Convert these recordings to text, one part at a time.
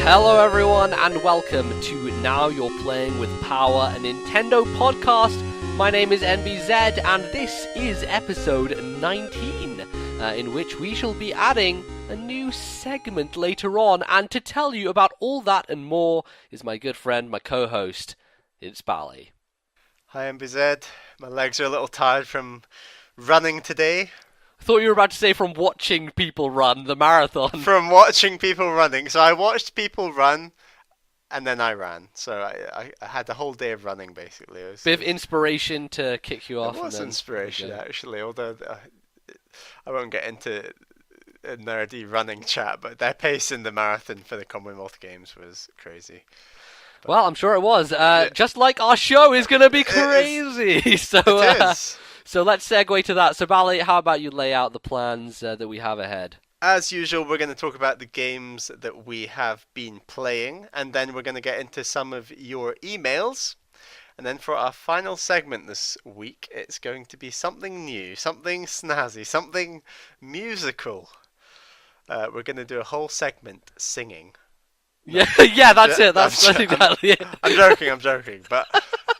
Hello everyone and welcome to Now You're Playing with Power, a Nintendo podcast. My name is NBZ and this is episode 19, in which we shall be adding a new segment later on, and to tell you about all that and more is my good friend, my co-host, it's Bally. Hi NBZ, my legs are a little tired from running today. I thought you were about to say from watching people run the marathon. From watching people running. So I watched people run, and then I ran. So I had a whole day of running, basically. Bit of inspiration to kick you off. It was inspiration, actually, although I won't get into a nerdy running chat, but their pace in the marathon for the Commonwealth Games was crazy. Well, I'm sure it was. Just like our show is going to be crazy. It is. So let's segue to that. So, Bally, how about you lay out the plans that we have ahead? As usual, we're going to talk about the games that we have been playing, and then we're going to get into some of your emails. And then for our final segment this week, it's going to be something new, something snazzy, something musical. We're going to do a whole segment singing. Yeah, that's it. That's exactly it. I'm joking, but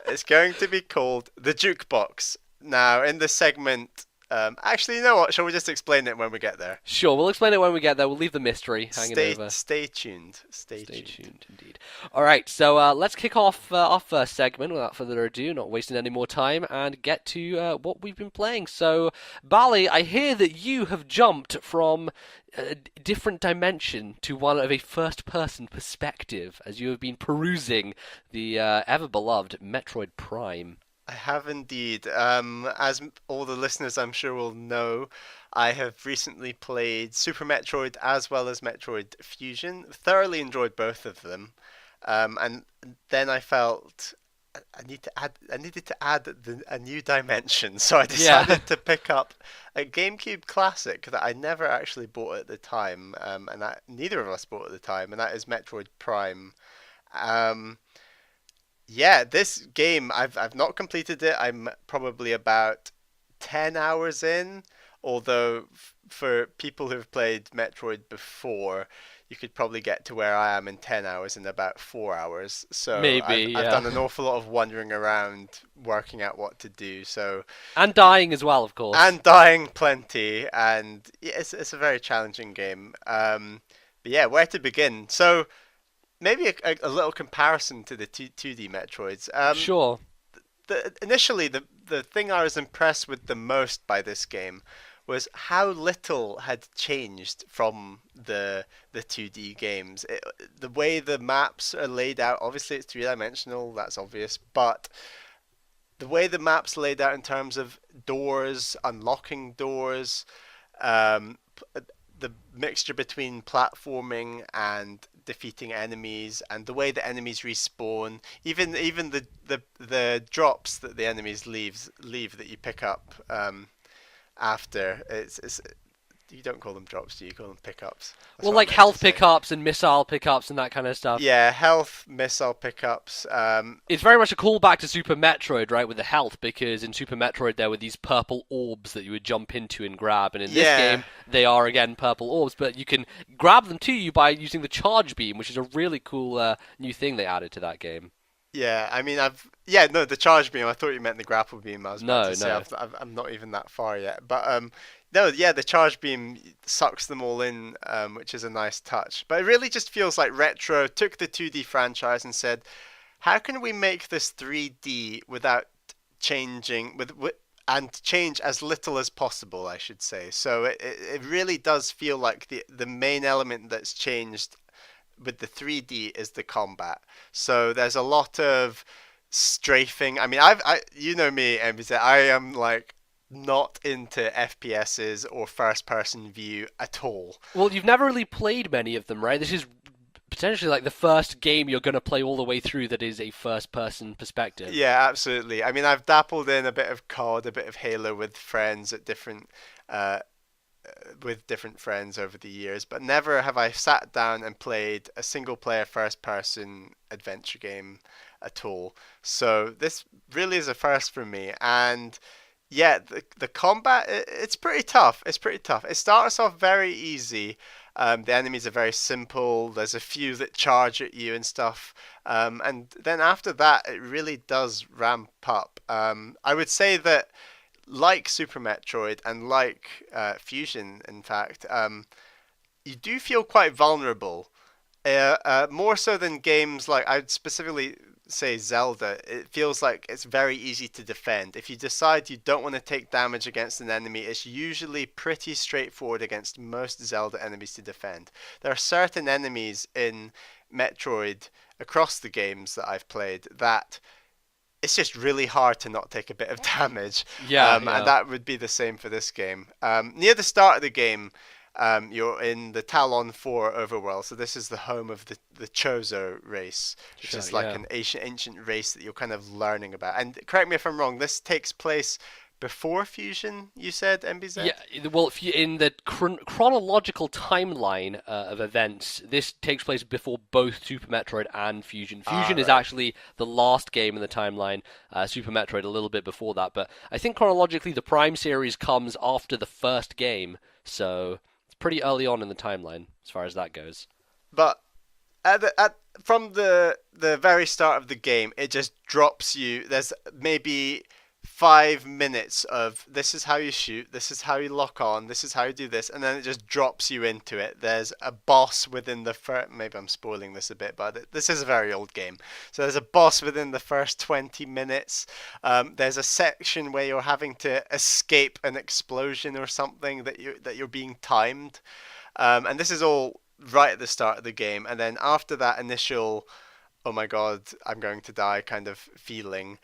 it's going to be called The Jukebox. Now, in this segment, actually, you know what? Shall we just explain it when we get there? Sure, we'll explain it when we get there. We'll leave the mystery hanging over. Stay tuned. Stay tuned, indeed. All right, so let's kick off our first segment without further ado, not wasting any more time, and get to what we've been playing. So, Bally, I hear that you have jumped from a different dimension to one of a first-person perspective as you have been perusing the ever-beloved Metroid Prime. I have indeed. As all the listeners I'm sure will know, I have recently played Super Metroid as well as Metroid Fusion. Thoroughly enjoyed both of them. And then I felt I needed to add a new dimension. So I decided to pick up a GameCube classic that I never actually bought at the time, and neither of us bought at the time, and that is Metroid Prime. Yeah, this game, I've not completed it. I'm probably about 10 hours in, although for people who've played Metroid before, you could probably get to where I am in 10 hours in about 4 hours. So I've done an awful lot of wandering around, working out what to do. And dying as well, of course. And dying plenty, and yeah, it's a very challenging game. But yeah, where to begin? So maybe a little comparison to the 2D Metroids. Sure. Initially, the thing I was impressed with the most by this game was how little had changed from the 2D games. The way the maps are laid out, obviously it's three-dimensional, that's obvious, but the way the maps laid out in terms of doors, unlocking doors, the mixture between platforming and defeating enemies, and the way the enemies respawn, even the drops that the enemies leave that you pick up after. It's you don't call them drops, do you? Call them pickups? Well, like health pickups and missile pickups and that kind of stuff. Yeah, health, missile pickups. It's very much a callback to Super Metroid, right, with the health, because in Super Metroid there were these purple orbs that you would jump into and grab, and in this game they are again purple orbs, but you can grab them to you by using the charge beam, which is a really cool new thing they added to that game. Yeah, I mean, the charge beam. I thought you meant the grapple beam. I was about to say, no. I'm not even that far yet, but no, yeah, the charge beam sucks them all in, which is a nice touch. But it really just feels like Retro took the 2D franchise and said, how can we make this 3D without changing, and change as little as possible, I should say. So it really does feel like the main element that's changed with the 3D is the combat. So there's a lot of strafing. I mean, you know me, MBZ, I am like not into FPSs or first-person view at all. Well, you've never really played many of them, right? This is potentially like the first game you're going to play all the way through that is a first-person perspective. Yeah, absolutely. I mean, I've dabbled in a bit of COD, a bit of Halo with friends at different friends over the years, but never have I sat down and played a single-player first-person adventure game at all. So this really is a first for me, and yeah, the combat, it's pretty tough. It starts off very easy, The enemies are very simple. There's a few that charge at you and stuff. And then after that, it really does ramp up. I would say that, like Super Metroid and like Fusion, in fact, you do feel quite vulnerable. More so than games like, I'd specifically say Zelda. It feels like it's very easy to defend. If you decide you don't want to take damage against an enemy, it's usually pretty straightforward against most Zelda enemies to defend. There are certain enemies in Metroid across the games that I've played that it's just really hard to not take a bit of damage. Yeah, And yeah. that would be the same for this game. Near the start of the game, you're in the Talon 4 overworld, so this is the home of the Chozo race, which Sure, is like yeah. an ancient race that you're kind of learning about. And correct me if I'm wrong, this takes place before Fusion, you said, MBZ? Yeah, well, if you, in the chronological timeline of events, this takes place before both Super Metroid and Fusion. Ah, Fusion is right. actually the last game in the timeline. Super Metroid a little bit before that, but I think chronologically the Prime series comes after the first game, so it's pretty early on in the timeline as far as that goes. But from the very start of the game, it just drops you. There's maybe 5 minutes of this is how you shoot, this is how you lock on, this is how you do this, and then it just drops you into it. There's a boss within the first. Maybe I'm spoiling this a bit, but this is a very old game. So there's a boss within the first 20 minutes. There's a section where you're having to escape an explosion or something that you're being timed. And this is all right at the start of the game, and then after that initial "oh my god, I'm going to die" kind of feeling,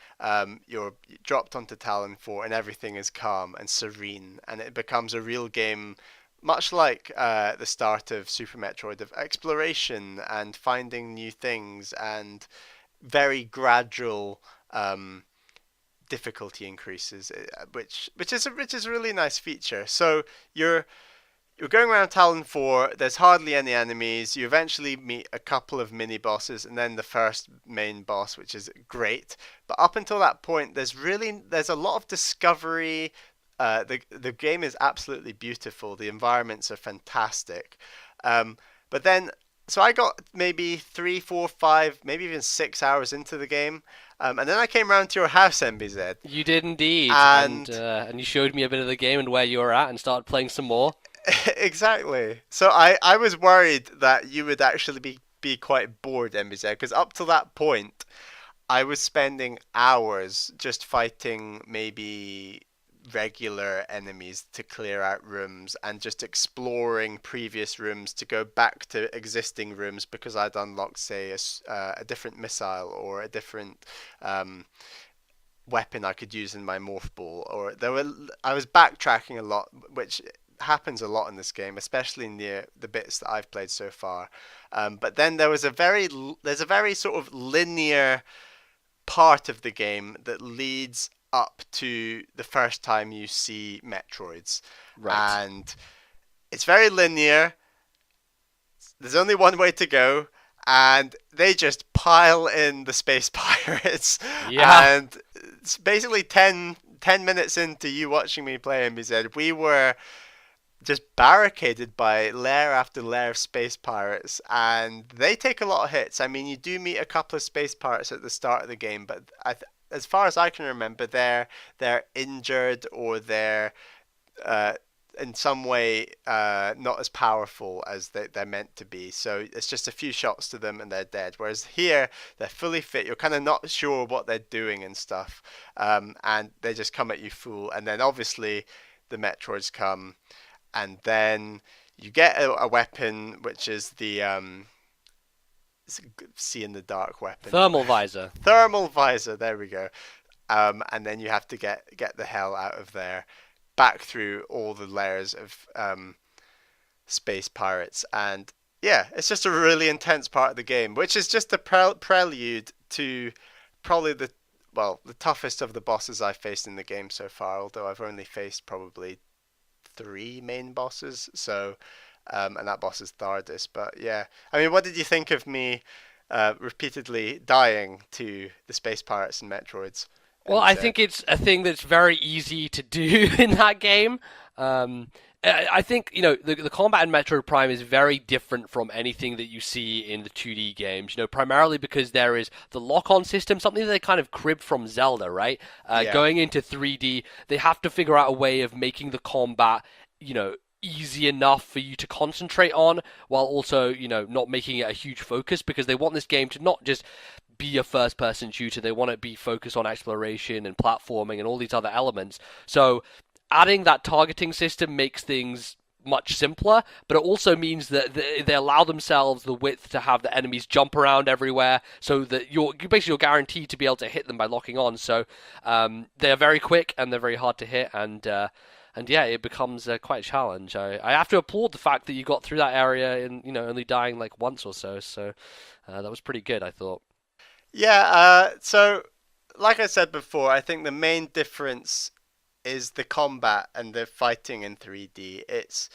you're dropped onto Talon 4, and everything is calm and serene, and it becomes a real game, much like the start of Super Metroid, of exploration and finding new things and very gradual difficulty increases, which is a really nice feature. So you're going around Talon 4, there's hardly any enemies. You eventually meet a couple of mini bosses and then the first main boss, which is great. But up until that point, there's a lot of discovery. The game is absolutely beautiful. The environments are fantastic. But then, so I got maybe 3, 4, 5, maybe even 6 hours into the game, and then I came round to your house, MBZ, You did indeed, and and you showed me a bit of the game and where you were at, and started playing some more. exactly. So I was worried that you would actually be quite bored, MBZ, because up to that point, I was spending hours just fighting maybe regular enemies to clear out rooms and just exploring previous rooms to go back to existing rooms because I'd unlocked, say, a different missile or a different um, weapon I could use in my morph ball, or I was backtracking a lot, which happens a lot in this game, especially near the bits that I've played so far. But then there's a very sort of linear part of the game that leads up to the first time you see Metroids, Right. and it's very linear. There's only one way to go, and they just pile in the space pirates. Yeah. And it's basically 10 minutes into you watching me play MBZ, we were just barricaded by layer after layer of space pirates, and they take a lot of hits. I mean, you do meet a couple of space pirates at the start of the game, but as far as I can remember, they're injured or they're uh, in some way not as powerful as they're meant to be. So it's just a few shots to them and they're dead. Whereas here, they're fully fit. You're kind of not sure what they're doing and stuff, and they just come at you full. And then obviously the Metroids come, and then you get a weapon which is the see in the dark weapon, Thermal visor. thermal visor. There we go. And then you have to get the hell out of there, back through all the layers of space pirates, and yeah, it's just a really intense part of the game, which is just a prelude to probably the toughest of the bosses I've faced in the game so far. Although I've only faced probably three main bosses, so and that boss is Thardis. But yeah, I mean, what did you think of me repeatedly dying to the space pirates and Metroids, Well, I MBZ? think it's a thing that's very easy to do in that game. I think the combat in Metroid Prime is very different from anything that you see in the 2D games. Primarily because there is the lock-on system, something that they kind of cribbed from Zelda, right? Yeah. Going into 3D, they have to figure out a way of making the combat, easy enough for you to concentrate on, while also not making it a huge focus because they want this game to not just be a first-person shooter. They want it to be focused on exploration and platforming and all these other elements. So adding that targeting system makes things much simpler, but it also means that they allow themselves the width to have the enemies jump around everywhere, so that you're guaranteed to be able to hit them by locking on. So they are very quick and they're very hard to hit, and yeah, it becomes quite a challenge. I have to applaud the fact that you got through that area in only dying like once or so. So that was pretty good, I thought. Yeah, so like I said before, I think the main difference is the combat and the fighting in 3D. It's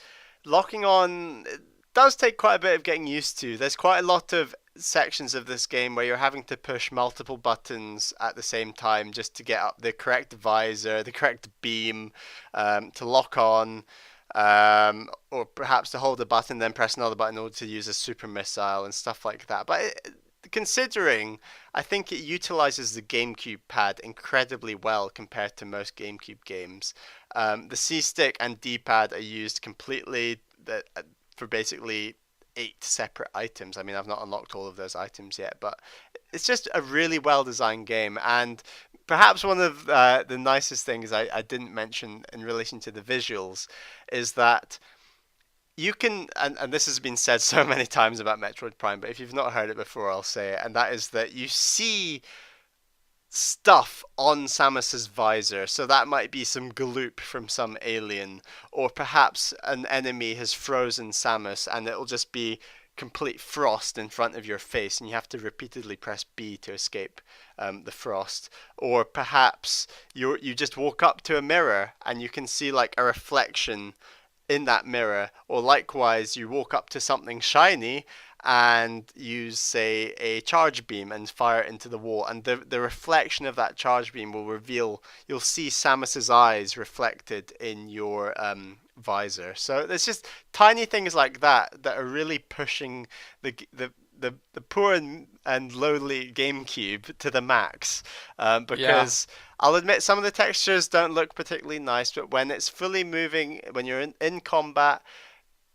locking on, it does take quite a bit of getting used to. There's quite a lot of sections of this game where you're having to push multiple buttons at the same time just to get up the correct visor, the correct beam, to lock on, or perhaps to hold a button, then press another button in order to use a super missile and stuff like that. But considering, I think it utilizes the GameCube pad incredibly well compared to most GameCube games. The C stick and D pad are used completely for basically 8 separate items. I mean, I've not unlocked all of those items yet, but it's just a really well designed game. And perhaps one of the nicest things I didn't mention in relation to the visuals is that you can, and this has been said so many times about Metroid Prime, but if you've not heard it before, I'll say it, and that is that you see stuff on Samus's visor. So that might be some gloop from some alien, or perhaps an enemy has frozen Samus and it'll just be complete frost in front of your face and you have to repeatedly press B to escape the frost. Or perhaps you just walk up to a mirror and you can see like a reflection in that mirror, or likewise you walk up to something shiny and use, say, a charge beam and fire it into the wall, and the reflection of that charge beam will reveal, you'll see Samus's eyes reflected in your visor. So there's just tiny things like that are really pushing the poor and lowly GameCube to the max, Yeah. because I'll admit some of the textures don't look particularly nice, but when it's fully moving, when you're in combat,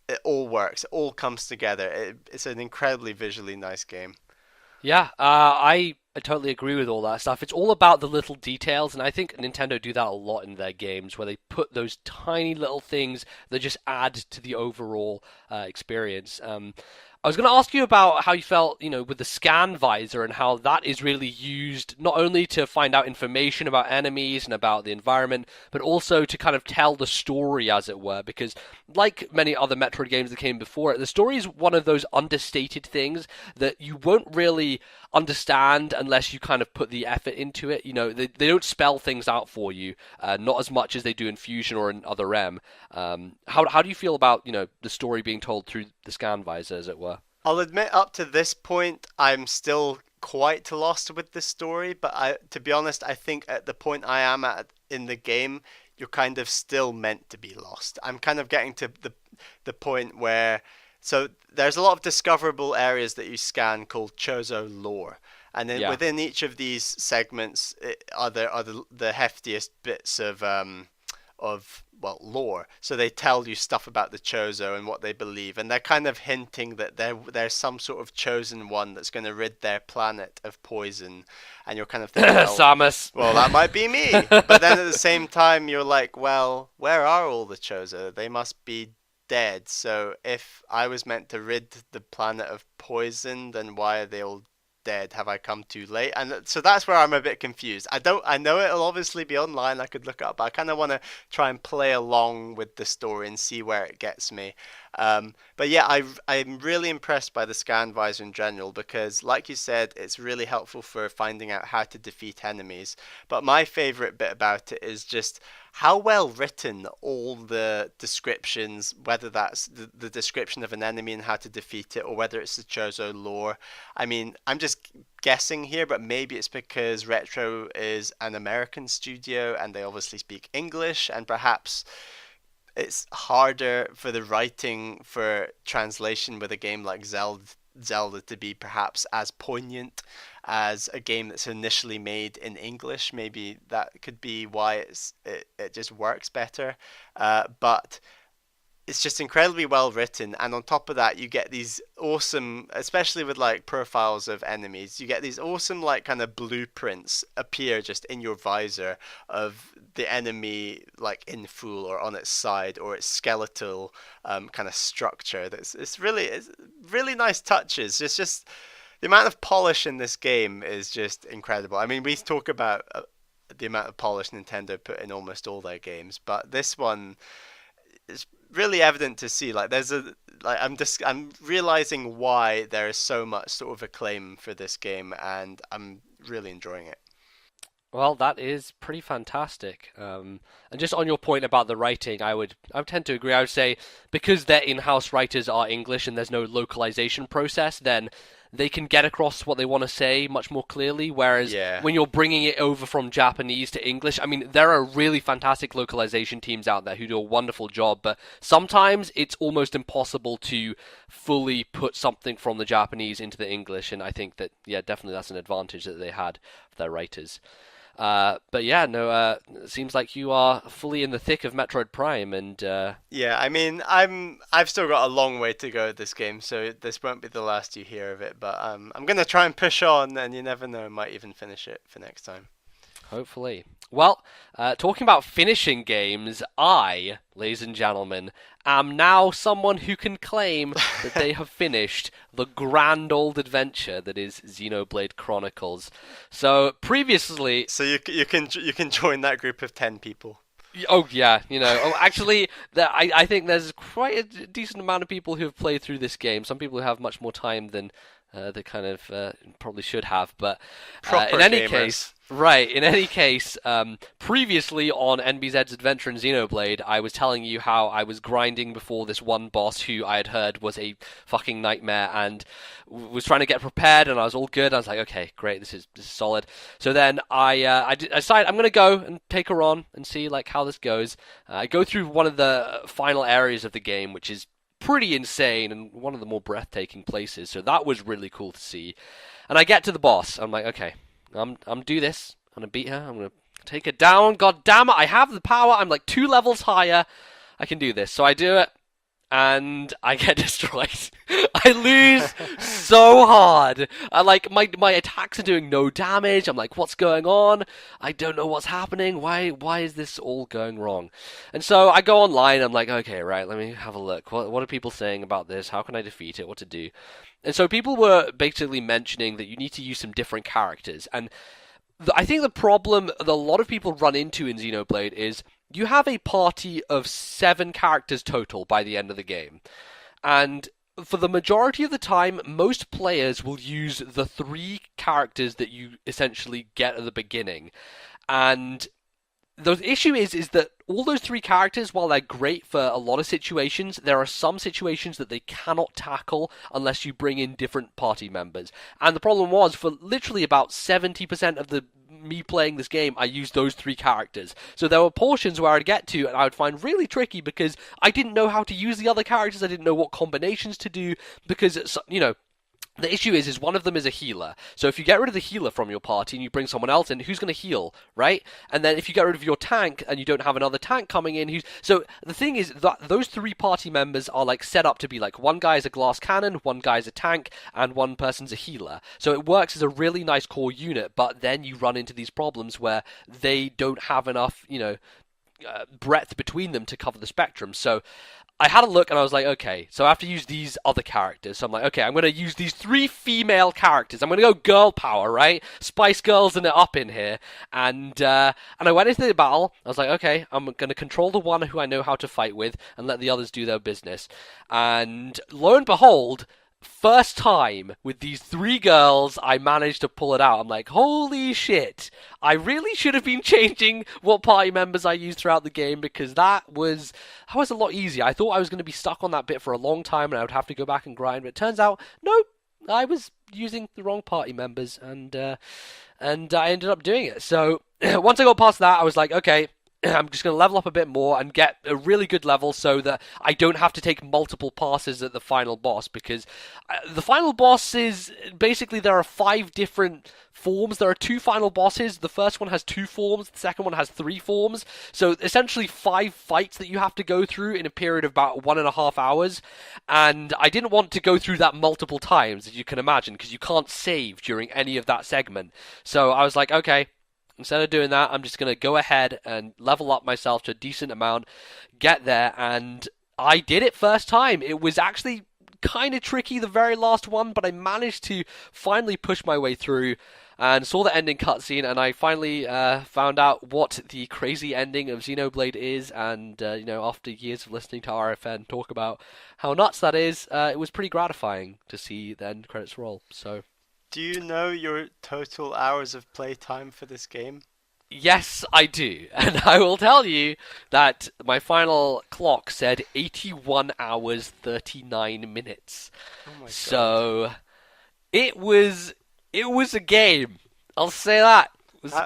it all works. It all comes together. It's an incredibly visually nice game. Yeah, I totally agree with all that stuff. It's all about the little details, and I think Nintendo do that a lot in their games, where they put those tiny little things that just add to the overall experience. I was going to ask you about how you felt, with the scan visor and how that is really used not only to find out information about enemies and about the environment, but also to kind of tell the story, as it were. Because, like many other Metroid games that came before it, the story is one of those understated things that you won't really understand unless you kind of put the effort into it. They don't spell things out for you, not as much as they do in Fusion or in other M. How do you feel about the story being told through the scan visor, as it were? I'll admit, up to this point, I'm still quite lost with the story, but to be honest, I think at the point I am at in the game, you're kind of still meant to be lost. I'm kind of getting to the point where, so there's a lot of discoverable areas that you scan called Chozo lore. And then Yeah. within each of these segments are the heftiest bits of well, lore. So they tell you stuff about the Chozo and what they believe, and they're kind of hinting that there's some sort of chosen one that's going to rid their planet of poison, and you're kind of thinking, Samus. well, that might be me. But then at the same time, you're like, well, where are all the Chozo? They must be dead. So if I was meant to rid the planet of poison, then why are they all dead? Have I come too late? And so that's where I'm a bit confused. I know it'll obviously be online. I could look it up, but I kind of want to try and play along with the story and see where it gets me. But yeah, I'm really impressed by the scan visor in general because, like you said, it's really helpful for finding out how to defeat enemies. But my favorite bit about it is just how well written all the descriptions, whether that's the description of an enemy and how to defeat it, or whether it's the Chozo lore. I mean, I'm just guessing here, but maybe it's because Retro is an American studio and they obviously speak English, and perhaps it's harder for the writing for translation with a game like Zelda to be perhaps as poignant as a game that's initially made in English. Maybe that could be why it just works better. But it's just incredibly well written, and on top of that you get these awesome, especially with like profiles of enemies, you get these awesome like kind of blueprints appear just in your visor of the enemy, like in full or on its side or its skeletal kind of structure. It's really nice touches. It's just the amount of polish in this game is just incredible. I mean, we talk about the amount of polish Nintendo put in almost all their games, but this one, it's really evident to see. Like there's a like I'm realizing why there is so much sort of acclaim for this game, and I'm really enjoying it. Well, that is pretty fantastic. And just on your point about the writing, I would tend to agree. I would say because their in-house writers are English and there's no localization process, then they can get across what they want to say much more clearly. Whereas Yeah. when you're bringing it over from Japanese to English, I mean, there are really fantastic localization teams out there who do a wonderful job, but sometimes it's almost impossible to fully put something from the Japanese into the English. And I think that, yeah, definitely that's an advantage that they had for their writers. But yeah, no, it seems like you are fully in the thick of Metroid Prime, and Yeah, I mean, I've still got a long way to go with this game, so this won't be the last you hear of it. But I'm gonna try and push on, and you never know, I might even finish it for next time. hopefully. Well, talking about finishing games, I, ladies and gentlemen, am now someone who can claim that they have finished the grand old adventure that is Xenoblade Chronicles. So previously, So you can join that group of 10 people. oh yeah, actually, I think there's quite a decent amount of people who have played through this game. Some people who have much more time than they kind of probably should have. But Proper in any gamers. case, right? In any case, previously on NBZ's Adventure in Xenoblade, I was telling you how I was grinding before this one boss who I had heard was a fucking nightmare, and was trying to get prepared, and I was all good. I was like, okay, great, this is solid. So then I decided I'm gonna go and take her on and see like how this goes. I go through one of the final areas of the game, which is pretty insane and one of the more breathtaking places. So that was really cool to see. And I get to the boss. I'm like, okay, I'm do this. I'm gonna beat her. I'm gonna take her down. God damn it! I have the power. I'm like 2 levels higher. I can do this. So I do it, and I get destroyed. I lose so hard. Like my attacks are doing no damage. I'm like, what's going on? I don't know what's happening. Why is this all going wrong? And so I go online. I'm like, okay, right. Let me have a look. What are people saying about this? How can I defeat it? What to do? And so people were basically mentioning that you need to use some different characters. And I think the problem that a lot of people run into in Xenoblade is you have a party of 7 characters total by the end of the game. And for the majority of the time, most players will use the 3 characters that you essentially get at the beginning. And the issue is that all those 3 characters, while they're great for a lot of situations, there are some situations that they cannot tackle unless you bring in different party members. And the problem was, for literally about 70% of the me playing this game, I used those 3 characters. So there were portions where I'd get to and I would find really tricky because I didn't know how to use the other characters. I didn't know what combinations to do because, the issue is one of them is a healer. So if you get rid of the healer from your party and you bring someone else in, who's going to heal, right? And then if you get rid of your tank and you don't have another tank coming in, so the thing is that those 3 party members are like set up to be like one guy is a glass cannon, one guy's a tank, and one person's a healer. So it works as a really nice core unit, but then you run into these problems where they don't have enough, breadth between them to cover the spectrum. So I had a look and I was like, okay, so I have to use these other characters. So I'm like, okay, I'm going to use these 3 female characters. I'm going to go girl power, right? Spice Girls and it up in here. And I went into the battle. I was like, okay, I'm going to control the one who I know how to fight with and let the others do their business. And lo and behold, first time with these 3 girls, I managed to pull it out. I'm like, holy shit. I really should have been changing what party members I used throughout the game because that was a lot easier. I thought I was going to be stuck on that bit for a long time and I would have to go back and grind, but it turns out, nope, I was using the wrong party members and I ended up doing it. So once I got past that, I was like, okay, I'm just going to level up a bit more and get a really good level so that I don't have to take multiple passes at the final boss, because the final boss is basically there are 5 different forms. There are 2 final bosses. The first one has 2 forms, the second one has 3 forms. So essentially 5 fights that you have to go through in a period of about 1.5 hours. And I didn't want to go through that multiple times, as you can imagine, because you can't save during any of that segment. So I was like, okay, instead of doing that, I'm just going to go ahead and level up myself to a decent amount, get there, and I did it first time. It was actually kind of tricky, the very last one, but I managed to finally push my way through and saw the ending cutscene, and I finally found out what the crazy ending of Xenoblade is, and after years of listening to RFN talk about how nuts that is, it was pretty gratifying to see the end credits roll. So Do you know your total hours of playtime for this game? yes, I do. And I will tell you that my final clock said 81 hours 39 minutes. Oh my god. So it was a game. I'll say that.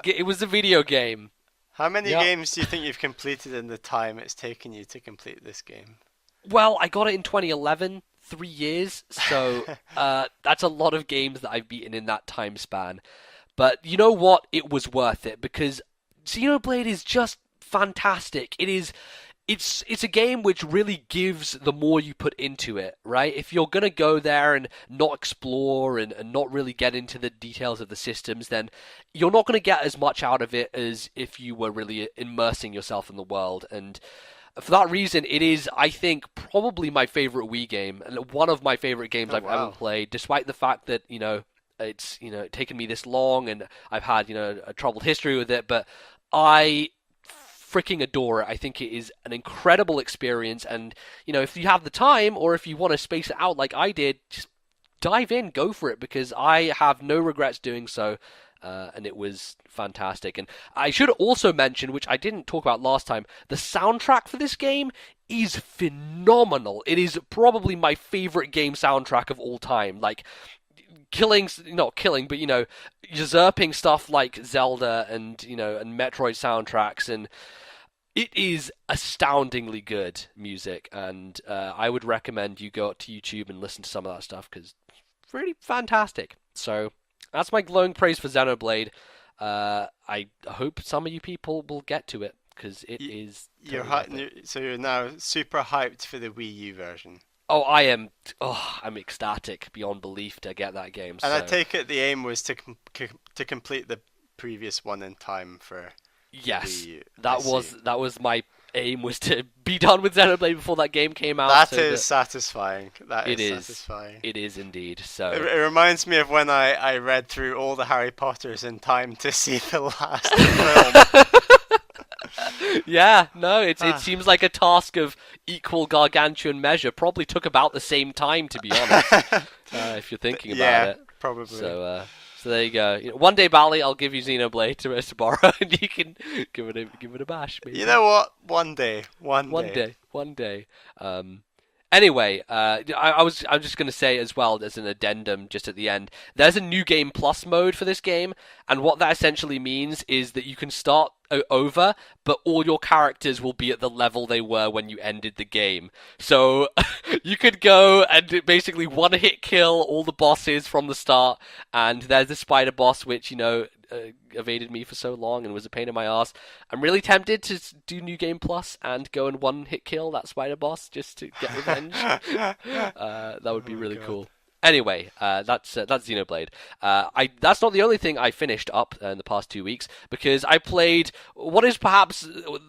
It was a video game. How many Yep. games do you think you've completed in the time it's taken you to complete this game? Well, I got it in 2011, 3 years, so that's a lot of games that I've beaten in that time span. But you know what? It was worth it, because Xenoblade is just fantastic. It's a game which really gives the more you put into it, right? If you're gonna go there and not explore and not really get into the details of the systems, then you're not gonna get as much out of it as if you were really immersing yourself in the world. And for that reason, it is, I think, probably my favorite Wii game, and one of my favorite games Oh, I've wow. ever played, despite the fact that, it's, taken me this long and I've had, a troubled history with it, but I freaking adore it. I think it is an incredible experience, and, if you have the time, or if you want to space it out like I did, just dive in, go for it, because I have no regrets doing so. And it was fantastic. And I should also mention, which I didn't talk about last time, the soundtrack for this game is phenomenal. It is probably my favorite game soundtrack of all time. Like, not killing, but, usurping stuff like Zelda and, and Metroid soundtracks. And it is astoundingly good music. And I would recommend you go to YouTube and listen to some of that stuff, because it's really fantastic. So that's my glowing praise for Xenoblade. I hope some of you people will get to it, because it is You're totally worth it. so you're now super hyped for the Wii U version. Oh, I am. Oh, I'm ecstatic beyond belief to get that game. And I So take it the aim was to complete the previous one in time for yes, Wii U. I that see. was my aim, was to be done with Xenoblade before that game came out. That so is satisfying. That it is is. satisfying. It is indeed. It So reminds me of when I read through all the Harry Potters in time to see the last film. yeah, no, it Ah. seems like a task of equal gargantuan measure. Probably took about the same time, to be honest, if you're thinking about Yeah, it. probably. So there you go. One day, Bally, I'll give you Xenoblade to borrow, and you can give it a bash. Maybe. You know what? One day. One day. Anyway, I'm just gonna say as well, as an addendum, just at the end, there's a new game plus mode for this game, and what that essentially means is that you can start over, but all your characters will be at the level they were when you ended the game. So you could go and basically one-hit kill all the bosses from the start, and there's the spider boss, which evaded me for so long and was a pain in my ass. I'm really tempted to do New Game Plus and go and one-hit kill that spider boss just to get revenge. That would be really God. cool. Anyway, that's Xenoblade. That's not the only thing I finished up in the past 2 weeks, because I played what is perhaps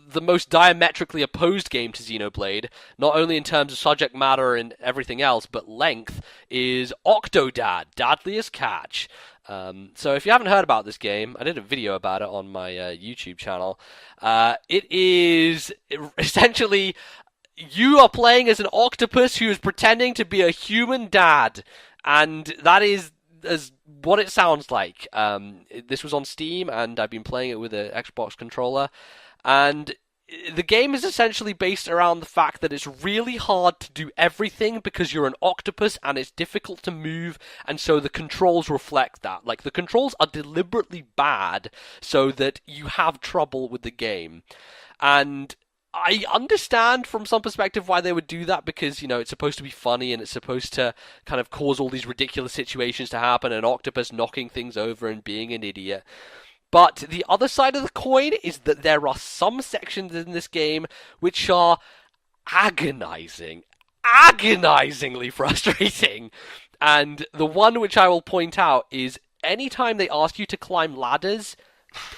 the most diametrically opposed game to Xenoblade, not only in terms of subject matter and everything else, but length, is Octodad, Dadliest Catch. So if you haven't heard about this game, I did a video about it on my YouTube channel. It is essentially, you are playing as an octopus who is pretending to be a human dad, and that is as what it sounds like. This was on Steam, and I've been playing it with an Xbox controller, and the game is essentially based around the fact that it's really hard to do everything because you're an octopus and it's difficult to move, and so the controls reflect that. Like, the controls are deliberately bad so that you have trouble with the game. And I understand from some perspective why they would do that, because, it's supposed to be funny and it's supposed to kind of cause all these ridiculous situations to happen, an octopus knocking things over and being an idiot. But the other side of the coin is that there are some sections in this game which are agonizingly frustrating. And the one which I will point out is anytime they ask you to climb ladders,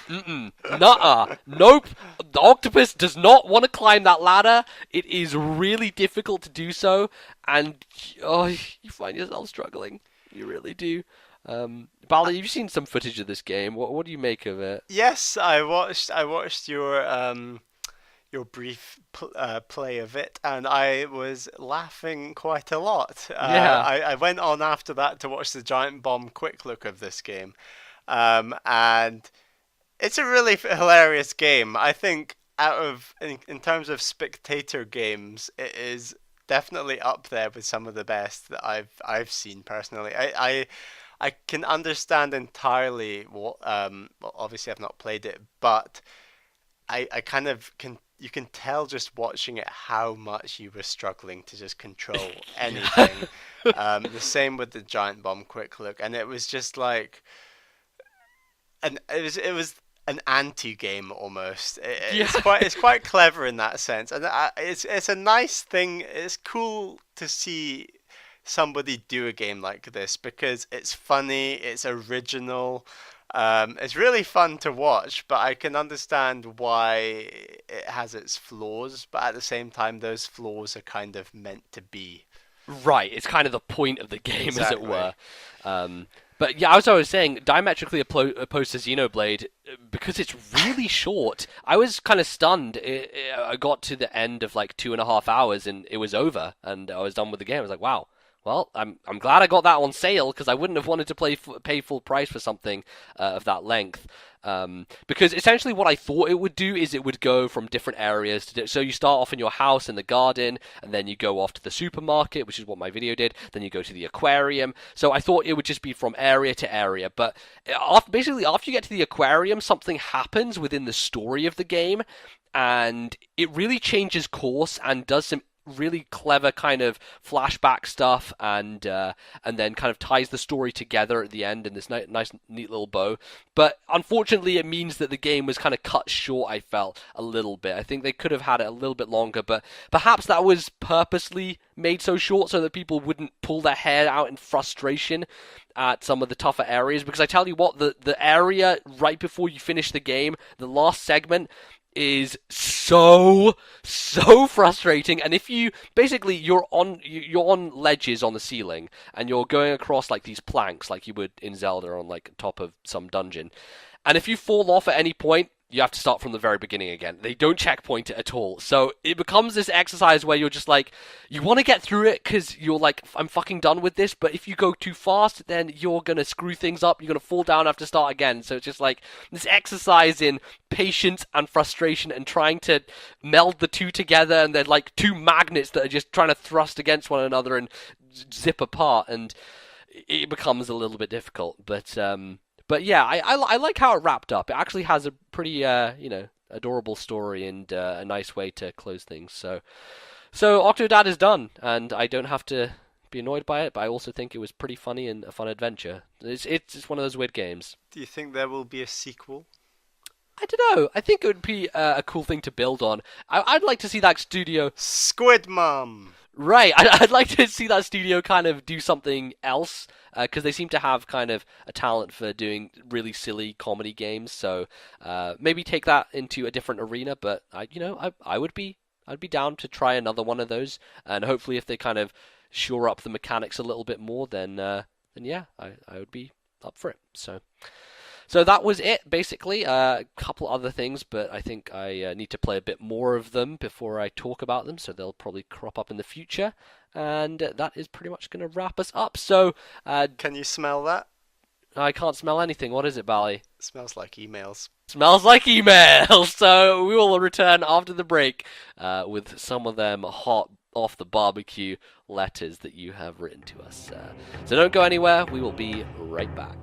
nuh-uh, nope, the octopus does not want to climb that ladder. It is really difficult to do so, and you find yourself struggling. You really do. Bali, you've seen some footage of this game. What do you make of it? Yes, I watched your brief play of it, and I was laughing quite a lot. Yeah. I went on after that to watch the Giant Bomb quick look of this game, and it's a really hilarious game. I think in terms of spectator games, it is definitely up there with some of the best that I've seen personally. I can understand entirely what well, obviously I've not played it, but I kind of can, you can tell just watching it how much you were struggling to just control Yeah. anything. The same with the Giant Bomb quick look, and it was just like, and it was an anti-game almost. Yeah. It's quite clever in that sense, and it's a nice thing. It's cool to see somebody do a game like this because it's funny, it's original. It's really fun to watch, but I can understand why it has its flaws, but at the same time, those flaws are kind of meant to be. Right, it's kind of the point of the game, as it Exactly. were. But yeah, as I was saying, diametrically opposed to Xenoblade, because it's really short. I was kind of stunned. I got to the end of like 2.5 hours and it was over, and I was done with the game. I was like, wow. Well, I'm glad I got that on sale, because I wouldn't have wanted to pay full price for something of that length. Because essentially what I thought it would do is it would go from different areas so you start off in your house in the garden, and then you go off to the supermarket, which is what my video did. Then you go to the aquarium. So I thought it would just be from area to area. But basically, after you get to the aquarium, something happens within the story of the game, and it really changes course and does some really clever kind of flashback stuff, and then kind of ties the story together at the end in this nice neat little bow. But unfortunately, it means that the game was kind of cut short. I felt a little bit. I think they could have had it a little bit longer, but perhaps that was purposely made so short so that people wouldn't pull their hair out in frustration at some of the tougher areas. Because I tell you what, the area right before you finish the game, the last segment, is so frustrating. And if you basically you're on ledges on the ceiling, and you're going across like these planks like you would in Zelda on like top of some dungeon, and if you fall off at any point, you have to start from the very beginning again. They don't checkpoint it at all. So it becomes this exercise where you're just like, you want to get through it because you're like, I'm fucking done with this. But if you go too fast, then you're going to screw things up. You're going to fall down, have to start again. So it's just like this exercise in patience and frustration and trying to meld the two together. And they're like two magnets that are just trying to thrust against one another and zip apart. And it becomes a little bit difficult. But yeah, I like how it wrapped up. It actually has a pretty adorable story and a nice way to close things. So Octodad is done, and I don't have to be annoyed by it. But I also think it was pretty funny and a fun adventure. It's one of those weird games. Do you think there will be a sequel? I don't know. I think it would be a cool thing to build on. I'd like to see that studio. Squid Mom! Right, I'd like to see that studio kind of do something else, because they seem to have kind of a talent for doing really silly comedy games. So maybe take that into a different arena. But I'd be down to try another one of those, and hopefully if they kind of shore up the mechanics a little bit more, then yeah, I would be up for it. So that was it, basically. A couple other things, but I think I need to play a bit more of them before I talk about them, so they'll probably crop up in the future. And that is pretty much going to wrap us up. So, Can you smell that? I can't smell anything. What is it, Bally? Smells like emails. Smells like email. So we will return after the break with some of them hot off the barbecue letters that you have written to us. So don't go anywhere. We will be right back.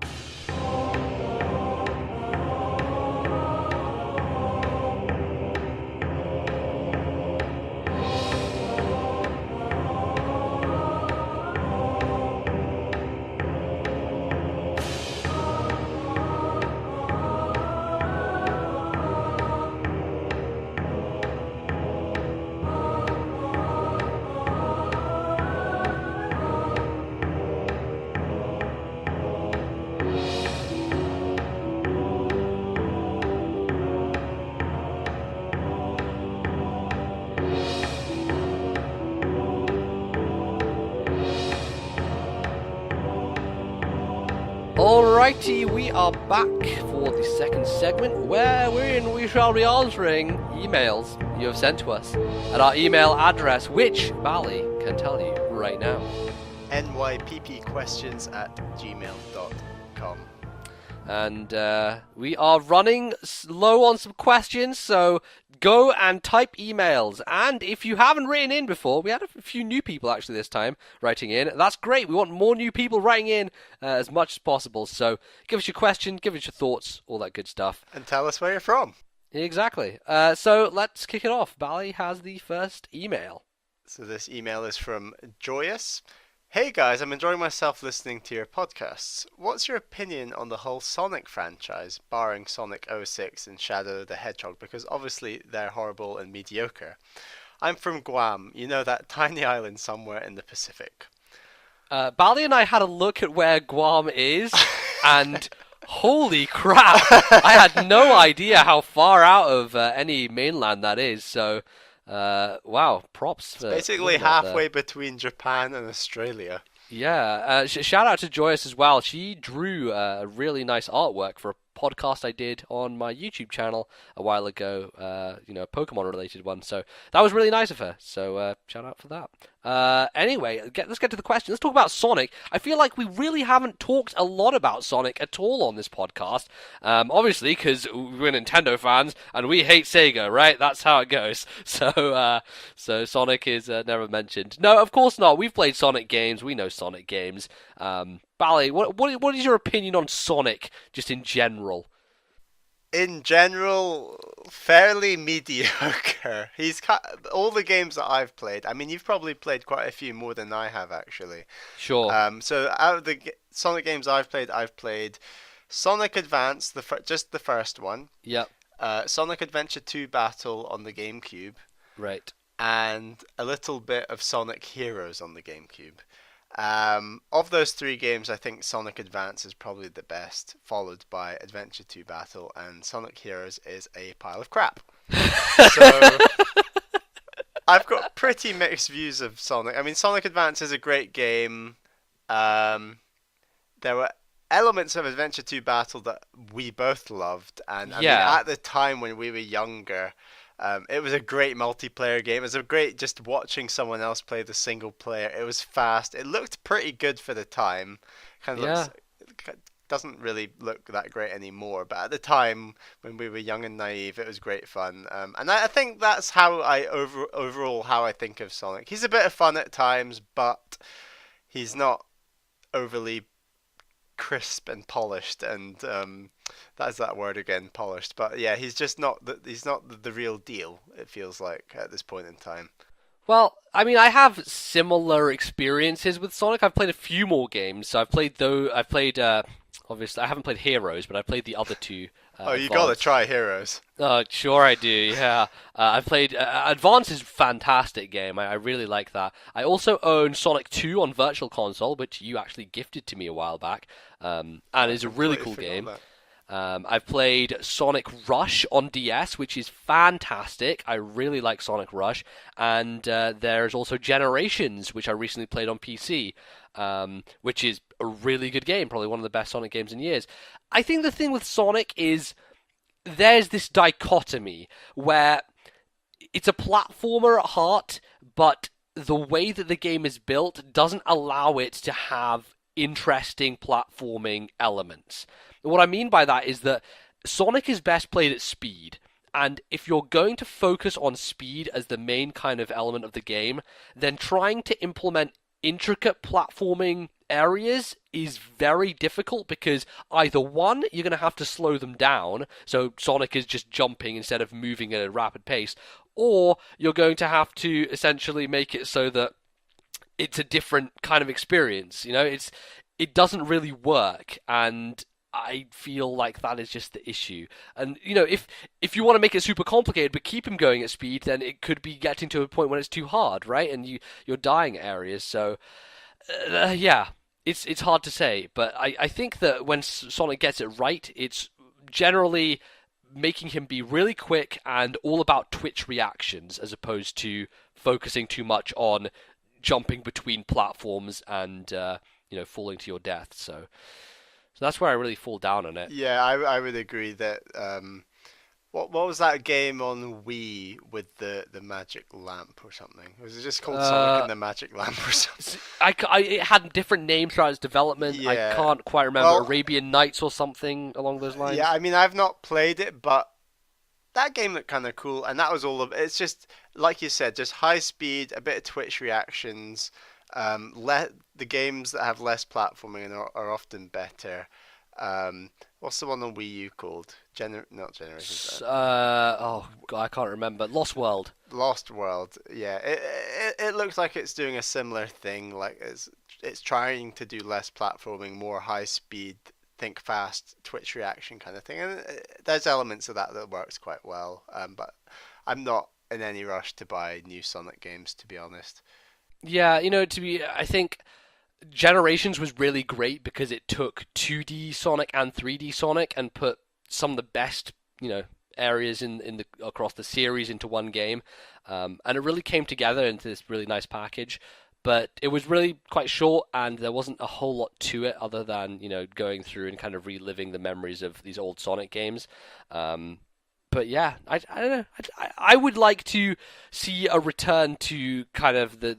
Alrighty, we are back for the second segment wherein we shall be answering emails you have sent to us at our email address, which Bally can tell you right now. NYPPQuestions@gmail.com. And we are running low on some questions, so go and type emails. And if you haven't written in before, we had a few new people actually this time writing in. That's great. We want more new people writing in as much as possible. So give us your question, give us your thoughts, all that good stuff. And tell us where you're from. Exactly. So let's kick it off. Bally has the first email. So this email is from Joyous. Hey guys, I'm enjoying myself listening to your podcasts. What's your opinion on the whole Sonic franchise, barring Sonic 06 and Shadow the Hedgehog, because obviously they're horrible and mediocre. I'm from Guam, you know, that tiny island somewhere in the Pacific. Bally and I had a look at where Guam is, and holy crap, I had no idea how far out of any mainland that is, so... wow, props for basically halfway between Japan and Australia. Yeah, shout out to Joyous as well. She drew a really nice artwork for a podcast I did on my YouTube channel a while ago, a Pokemon related one, so that was really nice of her, so shout out for that. Anyway, let's get to the question. Let's talk about Sonic. I feel like we really haven't talked a lot about Sonic at all on this podcast, obviously because we're Nintendo fans and we hate Sega, right? That's how it goes. So Sonic is never mentioned. No, of course not. We've played Sonic games. We know Sonic games. Bally, what is your opinion on Sonic, just in general? In general, fairly mediocre. All the games that I've played. I mean, you've probably played quite a few more than I have, actually. Sure. So out of the Sonic games I've played Sonic Advance, just the first one. Yep. Sonic Adventure 2 Battle on the GameCube. Right. And a little bit of Sonic Heroes on the GameCube. Of those three games, I think Sonic Advance is probably the best, followed by Adventure 2 Battle, and Sonic Heroes is a pile of crap. So, I've got pretty mixed views of Sonic. I mean, Sonic Advance is a great game. There were elements of Adventure 2 Battle that we both loved, and I mean, at the time when we were younger... it was a great multiplayer game. It was a great just watching someone else play the single player. It was fast. It looked pretty good for the time. Doesn't really look that great anymore. But at the time when we were young and naive, it was great fun. And I think that's how overall how I think of Sonic. He's a bit of fun at times, but he's not overly crisp and polished, and that's that word again, polished. But yeah, he's just not the real deal, it feels like, at this point in time. Well, I mean, I have similar experiences with Sonic. I've played a few more games. So obviously I haven't played Heroes, but I played the other two. You gotta try Heroes. Sure I do, yeah. I've played... Advance is a fantastic game. I really like that. I also own Sonic 2 on Virtual Console, which you actually gifted to me a while back, and is a really cool game. I've played Sonic Rush on DS, which is fantastic. I really like Sonic Rush. And there's also Generations, which I recently played on PC, which is a really good game, probably one of the best Sonic games in years. I think the thing with Sonic is there's this dichotomy where it's a platformer at heart, but the way that the game is built doesn't allow it to have interesting platforming elements. And what I mean by that is that Sonic is best played at speed. And if you're going to focus on speed as the main kind of element of the game, then trying to implement intricate platforming areas is very difficult because either one, you're going to have to slow them down, so Sonic is just jumping instead of moving at a rapid pace, or you're going to have to essentially make it so that it's a different kind of experience. It doesn't really work, and I feel like that is just the issue. And if you want to make it super complicated but keep him going at speed, then it could be getting to a point when it's too hard, right? And you're dying at areas. So yeah, it's hard to say. But I think that when Sonic gets it right, it's generally making him be really quick and all about twitch reactions as opposed to focusing too much on jumping between platforms and falling to your death. So that's where I really fall down on it. Yeah, I would agree that what was that game on Wii with the magic lamp or something? Was it just called Sonic and the Magic Lamp or something? It had different names throughout its development. Yeah. I can't quite remember. Well, Arabian Nights or something along those lines. Yeah, I mean, I've not played it, but that game looked kind of cool, and that was all of it. It's just, like you said, just high speed, a bit of twitch reactions. The games that have less platforming are often better. What's the one on Wii U called? Not Generations. Oh God, I can't remember. Lost World. Lost World. Yeah, it looks like it's doing a similar thing. Like it's trying to do less platforming, more high speed, think fast, twitch reaction kind of thing. And there's elements of that works quite well. But I'm not in any rush to buy new Sonic games, to be honest. Yeah, I think Generations was really great because it took 2D Sonic and 3D Sonic and put some of the best, areas across the series into one game, and it really came together into this really nice package. But it was really quite short, and there wasn't a whole lot to it other than going through and kind of reliving the memories of these old Sonic games. But yeah, I don't know. I would like to see a return to kind of the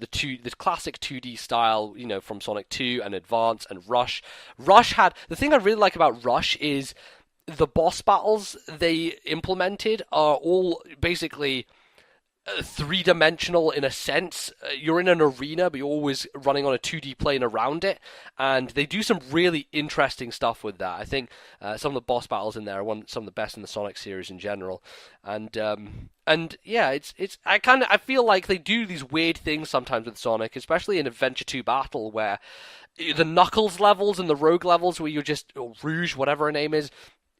classic 2D style, from Sonic 2 and Advance and Rush. The thing I really like about Rush is the boss battles they implemented are all basically three-dimensional in a sense. You're in an arena, but you're always running on a 2D plane around it, and they do some really interesting stuff with that. I think some of the boss battles in there are some of the best in the Sonic series in general, and yeah, I feel like they do these weird things sometimes with Sonic, especially in Adventure 2 Battle, where the Knuckles levels and the Rogue levels, where you're just Rouge, whatever her name is,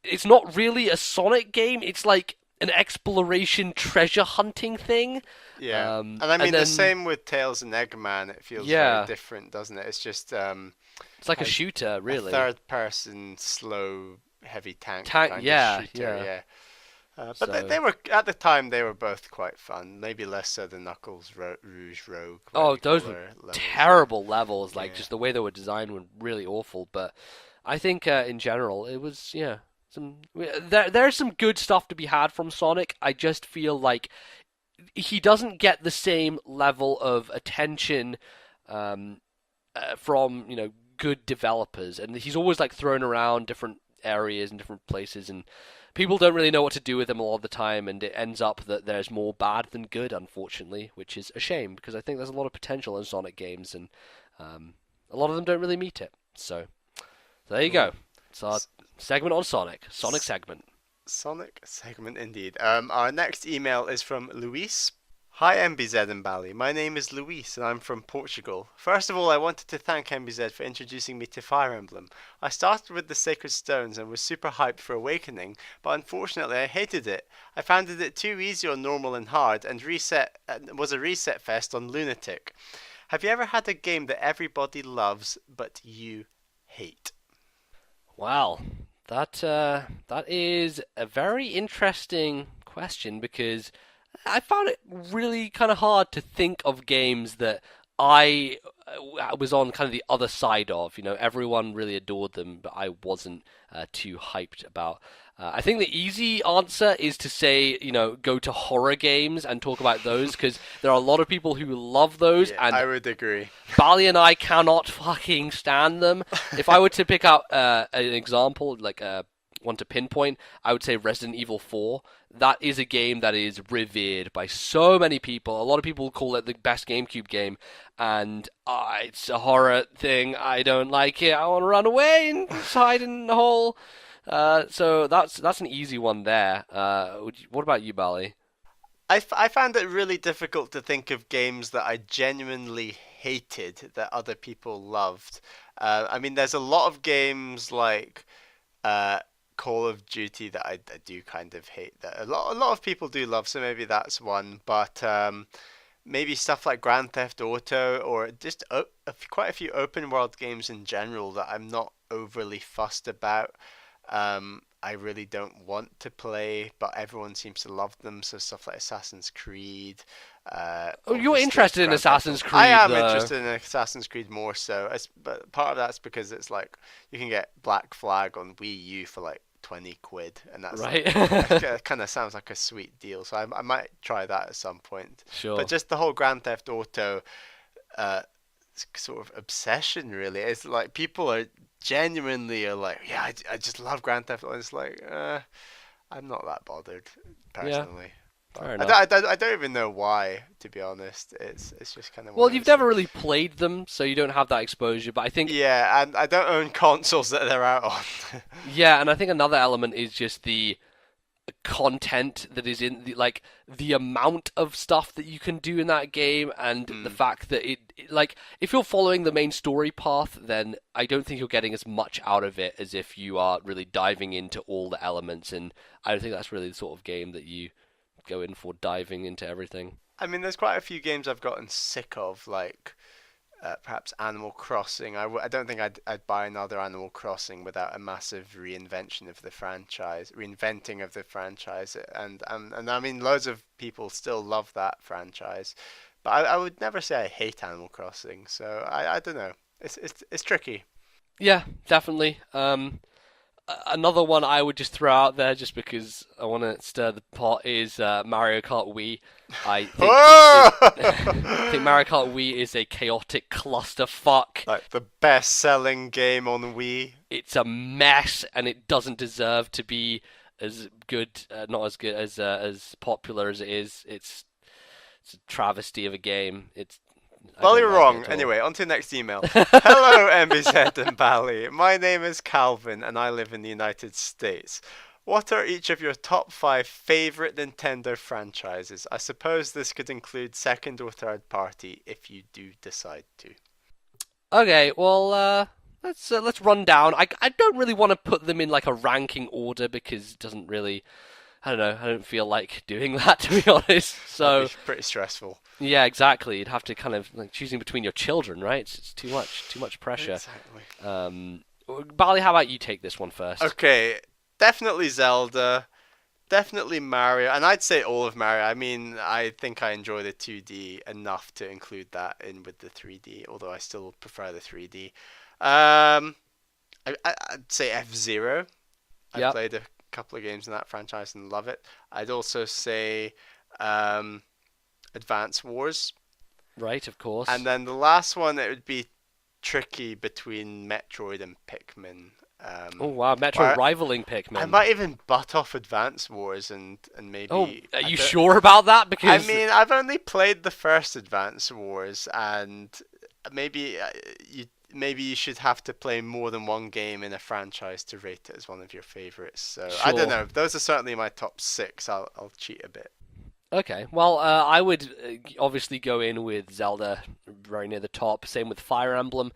it's not really a Sonic game. It's like an exploration treasure hunting thing. Yeah, and I mean the same with Tails and Eggman. It feels very different, doesn't it? It's just it's like a shooter, really. A third-person, slow, heavy tank kind of shooter. Yeah. But they were at the time. They were both quite fun. Maybe less so than Knuckles, Rouge, Rogue. Oh, those were terrible levels. Like just the way they were designed were really awful. But I think in general it was there's some good stuff to be had from Sonic. I just feel like he doesn't get the same level of attention from good developers, and he's always like thrown around different areas and different places, and people don't really know what to do with him a lot of the time, and it ends up that there's more bad than good, unfortunately, which is a shame because I think there's a lot of potential in Sonic games, and a lot of them don't really meet it. So there you go. It's our segment on Sonic segment. Sonic segment indeed. Our next email is from Luis. Hi MBZ and Bally, my name is Luis and I'm from Portugal. First of all, I wanted to thank MBZ for introducing me to Fire Emblem. I started with the Sacred Stones and was super hyped for Awakening, but unfortunately I hated it. I found it too easy on normal and hard and was a reset fest on Lunatic. Have you ever had a game that everybody loves but you hate? Wow, that is a very interesting question because I found it really kind of hard to think of games that I was on kind of the other side of. Everyone really adored them, but I wasn't too hyped about. I think the easy answer is to say, go to horror games and talk about those because there are a lot of people who love those, Yeah, and I would agree. Bali and I cannot fucking stand them. If I were to pick out an example, like one to pinpoint, I would say Resident Evil 4. That is a game that is revered by so many people. A lot of people call it the best GameCube game, and it's a horror thing. I don't like it. I want to run away and hide in the hole. So that's an easy one there. What about you, Bali? I found it really difficult to think of games that I genuinely hated that other people loved. I mean, there's a lot of games like uh, Call of Duty that I do kind of hate that a lot of people do love, so maybe that's one. But maybe stuff like Grand Theft Auto or just quite a few open world games in general that I'm not overly fussed about. I really don't want to play, but everyone seems to love them. So stuff like Assassin's Creed. Oh, you're Obviously interested in Grand Theft Assassin's Auto. Creed, I am though. interested in Assassin's Creed more so, but part of that's because it's like you can get Black Flag on Wii U for like 20 quid, and that's like Right? that kind of sounds like a sweet deal. So I might try that at some point. Sure. But just the whole Grand Theft Auto uh, sort of obsession, really, it's like people are genuinely are like, yeah, I just love Grand Theft Auto. It's like, I'm not that bothered Yeah, personally. But fair I enough. I don't even know why, to be honest. It's just kind of one Well, of you've those never things. really played them, so you don't have that exposure. But I think, Yeah, and I don't own consoles that they're out on. yeah, and I think another element is just the content that is in the amount of stuff that you can do in that game and the Mm. fact that like if you're following the main story path, then I don't think you're getting as much out of it as if you are really diving into all the elements, and I don't think that's really the sort of game that you go in for, diving into everything. I mean, there's quite a few games I've gotten sick of, like perhaps Animal Crossing. I don't think I'd buy another Animal Crossing without a massive reinventing of the franchise, and I mean, loads of people still love that franchise, but I would never say I hate Animal Crossing. So I don't know. It's tricky. Yeah, definitely. Another one I would just throw out there, just because I want to stir the pot, is Mario Kart Wii. I think Oh! I think Mario Kart Wii is a chaotic clusterfuck. Like the best-selling game on Wii. It's a mess, and it doesn't deserve to be as good, not as good as popular as it is. It's a travesty of a game. I Well, don't you're like it wrong. at all. Anyway, on to the next email. Hello, MBZ and Bally. My name is Calvin, and I live in the United States. What are each of your top 5 favorite Nintendo franchises? I suppose this could include second or third party if you do decide to. Okay, well, let's run down. I don't really want to put them in like a ranking order because it doesn't really. I don't know. I don't feel like doing that, to be honest. That'd So be pretty stressful. yeah, exactly. You'd have to kind of like choosing between your children, right? It's too much pressure. Exactly. Um, Bali, how about you take this one first? Okay, definitely Zelda, definitely Mario, and I'd say all of Mario. I mean, I think I enjoy the 2D enough to include that in with the 3D, although I still prefer the 3D. I'd say F-Zero. I've Yep. played a couple of games in that franchise and love it. I'd also say um, Advance Wars. Right, of course. And then the last one, it would be tricky between Metroid and Pikmin. Oh wow, Metro Or rivaling I Pikmin. might even butt off Advance Wars and Oh, maybe. are I you don't- sure about that? I Because mean, I've only played the first Advance Wars, and maybe maybe you should have to play more than one game in a franchise to rate it as one of your favorites. So I don't sure. know. Those are certainly my top 6. I'll cheat a bit. Okay, well, I would obviously go in with Zelda very near the top. Same with Fire Emblem,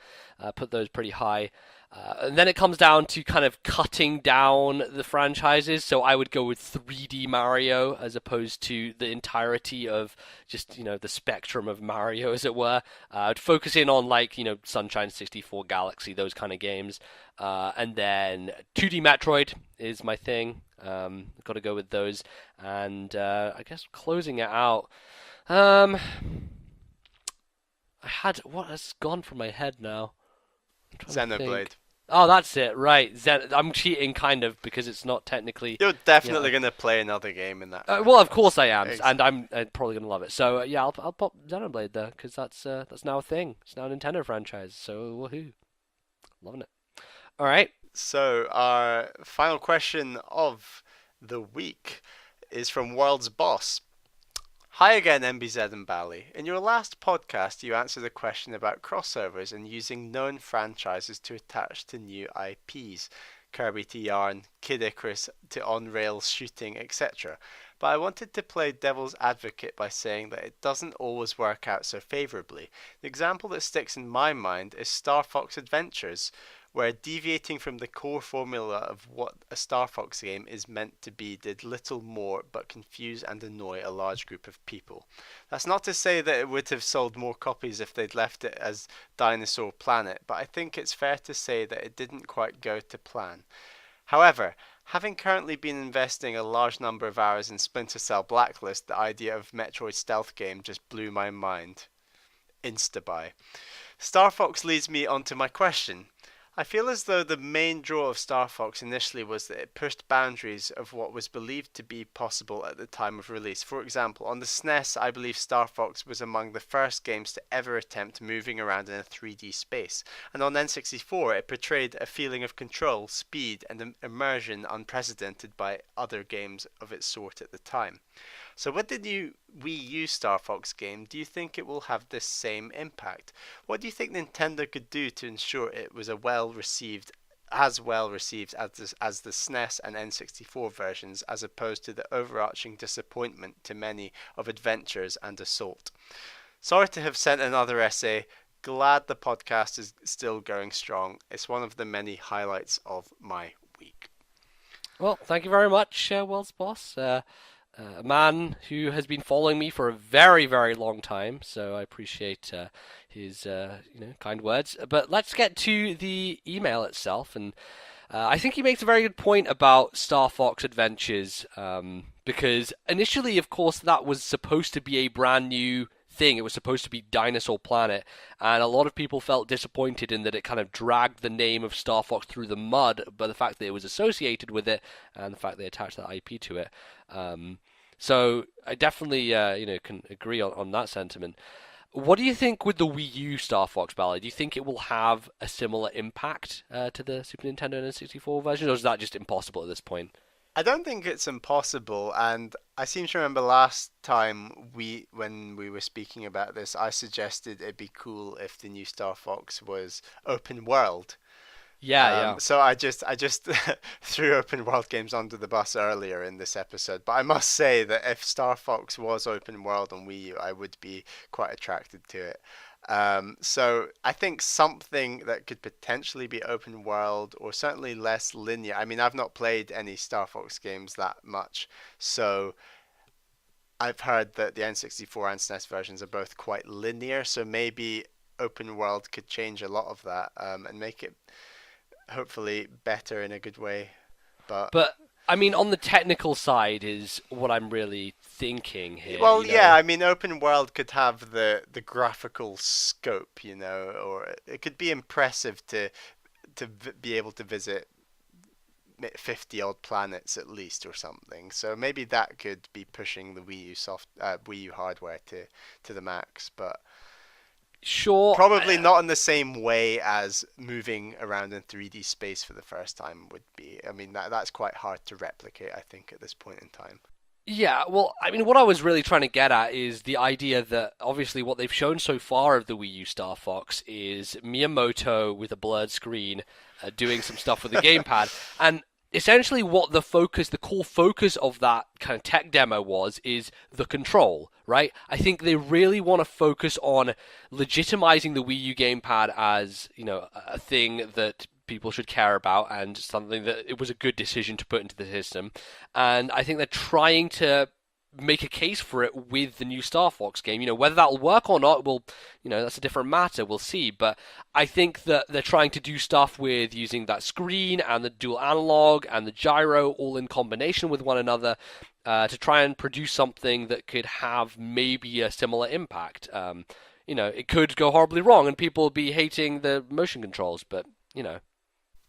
put those pretty high. And then it comes down to kind of cutting down the franchises. So I would go with 3D Mario as opposed to the entirety of just, the spectrum of Mario, as it were. I'd focus in on like, Sunshine 64, Galaxy, those kind of games. And then 2D Metroid is my thing. Got to go with those. And I guess closing it out. I had what has gone from my head now. I'm trying to Xenoblade. think. Oh, that's it, right. I'm cheating kind of because it's not technically, You're you definitely know. going to play another game in that Well, of franchise. course I am, and Exactly. I'm probably gonna love it. So yeah, I'll pop Xenoblade there because that's now a thing. It's now a Nintendo franchise. So woohoo, loving it. All right. So, our final question of the week is from World's Boss. Hi again, MBZ and Bally. In your last podcast, you answered a question about crossovers and using known franchises to attach to new IPs. Kirby to Yarn, Kid Icarus to on rails shooting, etc. But I wanted to play devil's advocate by saying that it doesn't always work out so favorably. The example that sticks in my mind is Star Fox Adventures, where deviating from the core formula of what a Star Fox game is meant to be did little more but confuse and annoy a large group of people. That's not to say that it would have sold more copies if they'd left it as Dinosaur Planet, but I think it's fair to say that it didn't quite go to plan. However, having currently been investing a large number of hours in Splinter Cell Blacklist, the idea of Metroid stealth game just blew my mind. Insta-buy. Star Fox leads me on to my question. I feel as though the main draw of Star Fox initially was that it pushed boundaries of what was believed to be possible at the time of release. For example, on the SNES, I believe Star Fox was among the first games to ever attempt moving around in a 3D space, and on N64 it portrayed a feeling of control, speed, and immersion unprecedented by other games of its sort at the time. So with the new Wii U Star Fox game, do you think it will have this same impact? What do you think Nintendo could do to ensure it was as well received as the SNES and N64 versions, as opposed to the overarching disappointment to many of Adventures and Assault? Sorry to have sent another essay. Glad the podcast is still going strong. It's one of the many highlights of my week. Well, thank you very much, World's Boss. A man who has been following me for a very, very long time, so I appreciate his kind words. But let's get to the email itself, and I think he makes a very good point about Star Fox Adventures, because initially, of course, that was supposed to be a brand new thing. It was supposed to be Dinosaur Planet, and a lot of people felt disappointed in that it kind of dragged the name of Star Fox through the mud by the fact that it was associated with it and the fact they attached that IP to it. So I definitely, can agree on that sentiment. What do you think with the Wii U Star Fox Ballad? Do you think it will have a similar impact to the Super Nintendo and N64 version, or is that just impossible at this point? I don't think it's impossible, and I seem to remember last time when we were speaking about this, I suggested it'd be cool if the new Star Fox was open world. Yeah, yeah. So I just threw open world games under the bus earlier in this episode, but I must say that if Star Fox was open world on Wii U, I would be quite attracted to it. So I think something that could potentially be open world or certainly less linear. I mean, I've not played any Star Fox games that much, so I've heard that the N64 and SNES versions are both quite linear, so maybe open world could change a lot of that and make it hopefully better in a good way. But But I mean, on the technical side is what I'm really thinking here. well, yeah, I mean, open world could have the graphical scope, or it could be impressive to be able to visit 50 odd planets at least or something. So maybe that could be pushing the Wii U hardware to the max, but Sure. probably not in the same way as moving around in 3D space for the first time would be. I mean, that's quite hard to replicate, I think, at this point in time. Yeah, well, I mean, what I was really trying to get at is the idea that obviously what they've shown so far of the Wii U Star Fox is Miyamoto with a blurred screen doing some stuff with the gamepad. And essentially what the core focus of that kind of tech demo is the control, right? I think they really want to focus on legitimizing the Wii U gamepad as, a thing that people should care about and something that it was a good decision to put into the system. And I think they're trying to make a case for it with the new Star Fox game. Whether that'll work or not, that's a different matter. We'll see. But I think that they're trying to do stuff with using that screen and the dual analog and the gyro all in combination with one another to try and produce something that could have maybe a similar impact. It could go horribly wrong and people will be hating the motion controls, but.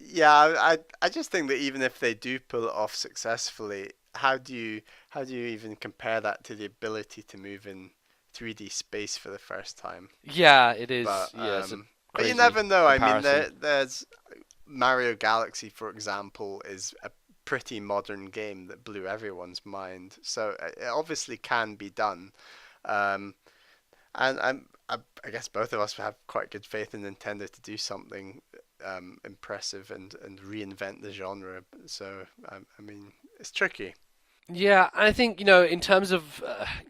Yeah, I just think that even if they do pull it off successfully, how do you even compare that to the ability to move in 3D space for the first time? Yeah, it is. But Yeah, it's a you crazy never know. I mean, comparison. there's Mario Galaxy, for example, is a pretty modern game that blew everyone's mind. So it obviously can be done. Um, and I guess both of us have quite good faith in Nintendo to do something impressive and reinvent the genre. So I mean, it's tricky. Yeah, I think, in terms of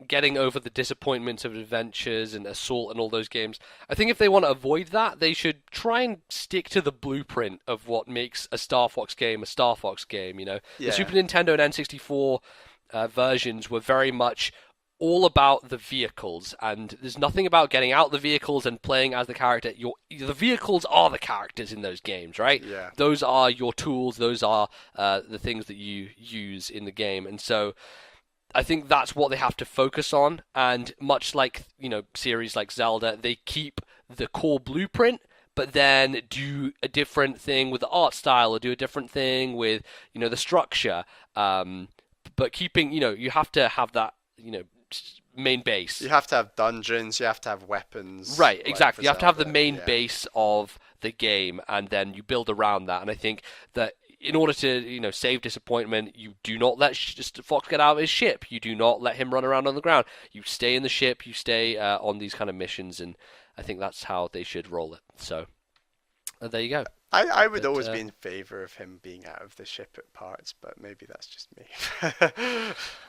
getting over the disappointments of Adventures and Assault and all those games, I think if they want to avoid that, they should try and stick to the blueprint of what makes a Star Fox game a Star Fox game. The Yeah, Super Nintendo and N64 versions were very much all about the vehicles, and there's nothing about getting out the vehicles and playing as the character. The vehicles are the characters in those games, right? yeah. Those are your tools. Those are the things that you use in the game, and so I think that's what they have to focus on. And much like series like Zelda, they keep the core blueprint, but then do a different thing with the art style, or do a different thing with the structure. But keeping you have to have that main base. You have to have dungeons. You have to have weapons, Right, like for exactly. You have to have the Zelda. main Yeah, base of the game, and then you build around that. And I think that in order to, save disappointment, you do not let Fox get out of his ship. You do not let him run around on the ground. You stay in the ship. You stay on these kind of missions, and I think that's how they should roll it. So there you go. I would But always be in favor of him being out of the ship at parts, but maybe that's just me.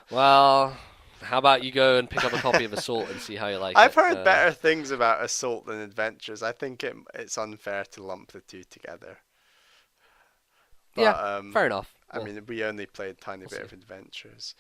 well, how about you go and pick up a copy of Assault and see how you like I've it? heard better things about Assault than Adventures. I think it's unfair to lump the two together. Yeah, But fair enough. I mean, we only played a tiny We'll bit see. of Adventures.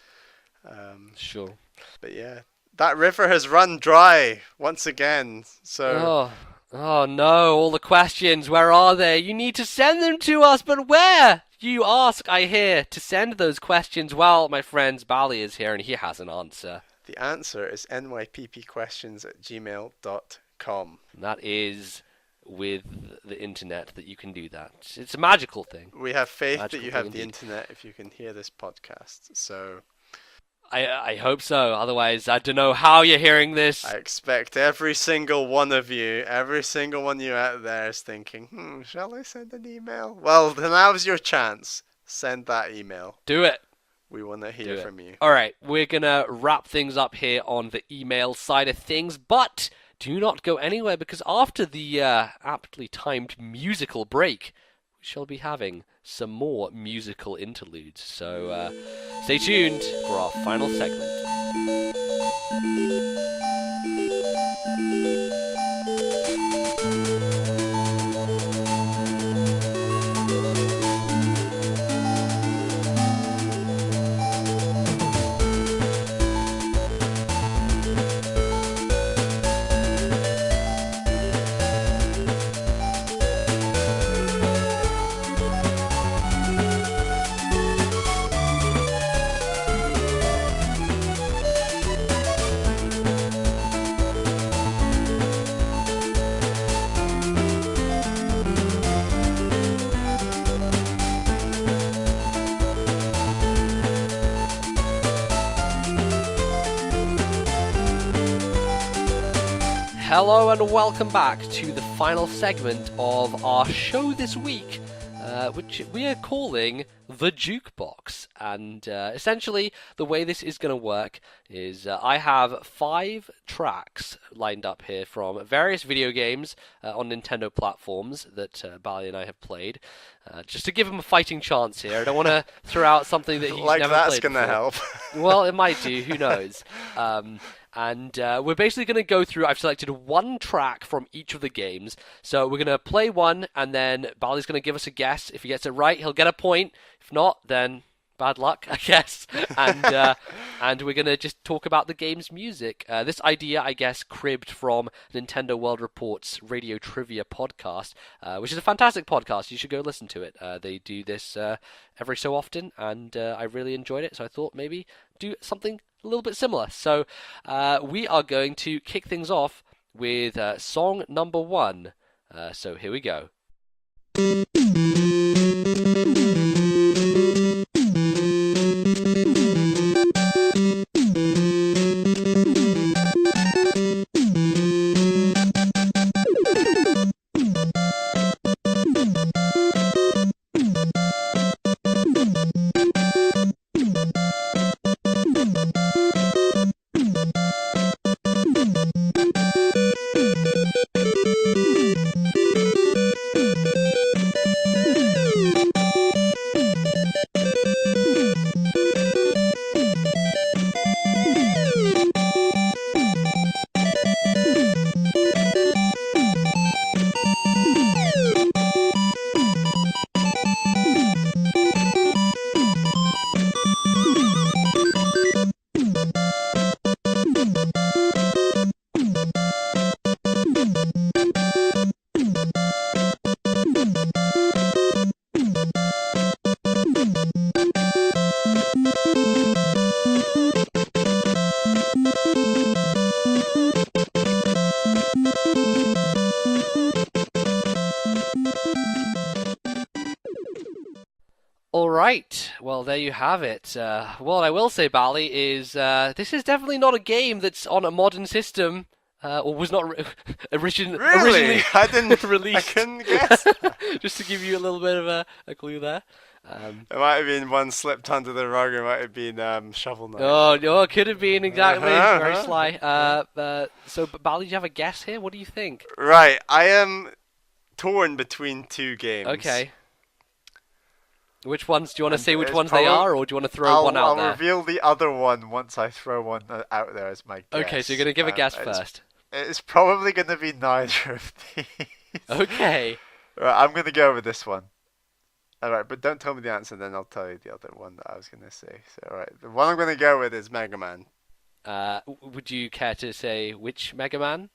Um, Sure. but yeah, that river has run dry once again. So Oh, oh no, all the questions, where are they? You need to send them to us, but where? You ask, I hear, to send those questions. Well, my friend Bali is here and he has an answer. the answer is nyppquestions@gmail.com. And that is with the internet that you can do that. It's a magical thing. We have faith that Magical you thing have the indeed. internet if you can hear this podcast. So I hope so. Otherwise, I don't know how you're hearing I this. expect every single one of you, every single one of you out there is thinking, shall I send an email? Well, then now's your chance. Send that email. Do it. We want to hear Do it. from you. All right, we're going to wrap things up here on the email side of things, but do not go anywhere because after the aptly timed musical break, we shall be having some more musical interludes. So stay tuned for our final segment. Hello and welcome back to the final segment of our show this week, which we are calling the Jukebox. And essentially, the way this is going to work is I have 5 tracks lined up here from various video games on Nintendo platforms that Bali and I have played. Just to give him a fighting chance here, I don't want to throw out something that he's Like never that's played gonna before. help. Well, it might do. Who knows? And we're basically going to go through. I've selected one track from each of the games. So we're going to play one, and then Bali's going to give us a guess. If he gets it right, he'll get a point. If not, then bad luck, I guess. And we're going to just talk about the game's music. This idea, I guess, cribbed from Nintendo World Report's Radio Trivia podcast, which is a fantastic podcast. You should go listen to it. They do this every so often, and I really enjoyed it. So I thought maybe do something a little bit similar. So we are going to kick things off with song number 1. So here we go. right. Well, there you have it. What I will say, Bally, is this is definitely not a game that's on a modern system, or was not Really? originally I didn't. released. I couldn't guess. Just to give you a little bit of a clue there. It might have been one slipped under the rug. It might have been Shovel Knight. Oh, no, it could have been exactly. Very Uh-huh, sly. So, Bally, do you have a guess here? What do you think? Right, I am torn between two games. Okay. Which ones? Do you want to And say which it's ones they are, or do you want to throw one out I'll there? reveal the other one once I throw one out there as my guess. Okay, so you're going to give a guess first. It's probably going to be neither of these. Okay. Right, I'm going to go with this one. Alright, but don't tell me the answer, then I'll tell you the other one that I was going to say. So, alright, the one I'm going to go with is Mega Man. Would you care to say which Mega Man?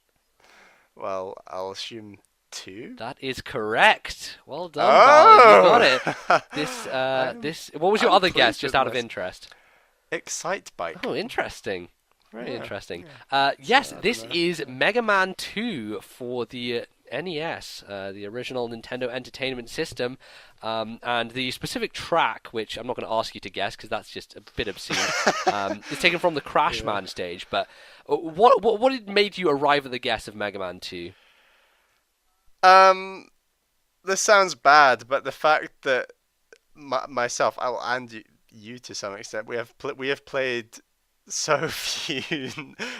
Well, I'll assume 2? That is correct. Well done, Bally. You got Oh! it. What was your I'm other guess, pleased just with out of myself. interest? Excite Bike. Oh, interesting. Very Yeah, interesting. yeah. Yes, I this don't know. is Mega Man 2 for the NES, the original Nintendo Entertainment System, and the specific track, which I'm not going to ask you to guess because that's just a bit obscene, is taken from the Crash Man stage. But what made you arrive at the guess of Mega Man 2? This sounds bad, but the fact that myself, and you to some extent, we have played so few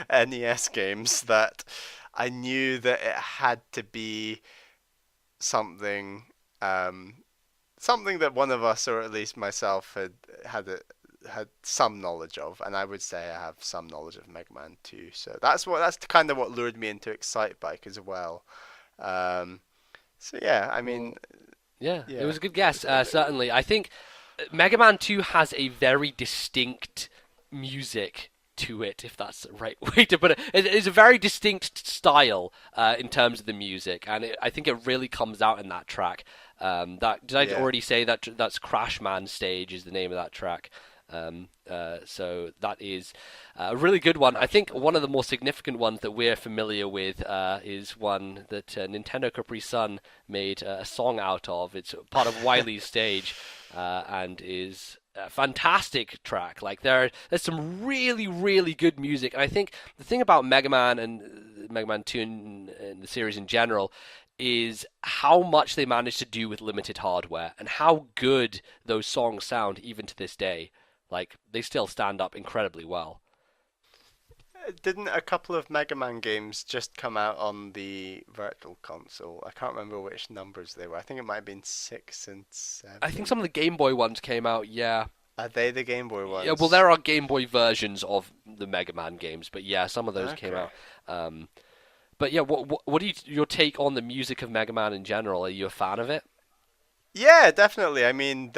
NES games that I knew that it had to be something, something that one of us, or at least myself, had some knowledge of, and I would say I have some knowledge of Mega Man 2. So that's kind of what lured me into Excite Bike as well. So yeah, I mean, Yeah, it was a good guess. Certainly, I think Mega Man 2 has a very distinct music to it, if that's the right way to put it. It's a very distinct style in terms of the music, and I think it really comes out in that track. Did I already say that that's Crash Man Stage is the name of that track? So that is a really good one. I think one of the more significant ones that we're familiar with is one that Nintendo Capri Sun made a song out of. It's part of Wily's stage and is a fantastic track. Like there's some really, really good music. And I think the thing about Mega Man and Mega Man 2 and the series in general is how much they managed to do with limited hardware and how good those songs sound even to this day. Like, they still stand up incredibly well. didn't a couple of Mega Man games just come out on the Virtual Console? I can't remember which numbers they were. I think it might have been 6 and 7. I think some of the Game Boy ones came out, yeah. Are they the Game Boy ones? Yeah, well, there are Game Boy versions of the Mega Man games, but yeah, some of those came out. But yeah, what do your take on the music of Mega Man in general? Are you a fan of it? Yeah, definitely. I mean,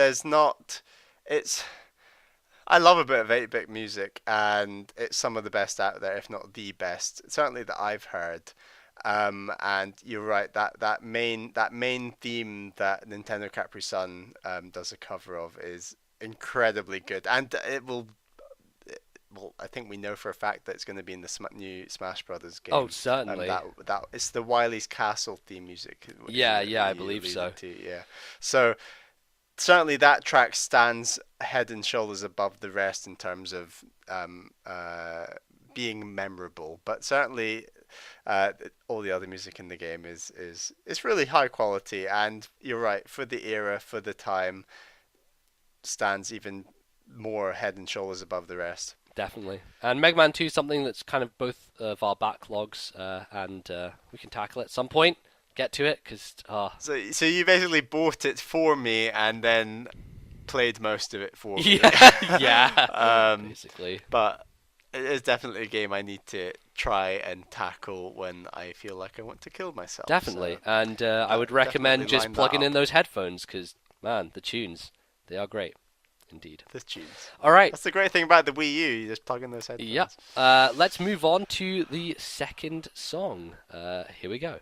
I love a bit of 8-bit music, and it's some of the best out there, if not the best, certainly that I've heard. And you're right, that main theme that Nintendo Capri Sun does a cover of is incredibly good, and well, I think we know for a fact that it's going to be in the new Smash Brothers game. Oh, certainly. That it's the Wily's Castle theme music. Yeah, I believe so. Yeah, so certainly that track stands head and shoulders above the rest in terms of being memorable. But certainly, all the other music in the game is really high quality, and you're right, for the era, for the time, stands even more head and shoulders above the rest. Definitely. And Mega Man 2 is something that's kind of both of our backlogs, and we can tackle it at some point. Get to it, because... So you basically bought it for me and then played most of it for me. Yeah, basically. But it is definitely a game I need to try and tackle when I feel like I want to kill myself. Definitely. So and I would recommend just line that plugging in up. those headphones, because, man, the tunes, they are great. Indeed. The tunes. All right. That's the great thing about the Wii U. You just plug in those headphones. Yeah. Let's move on to the second song. Here we go.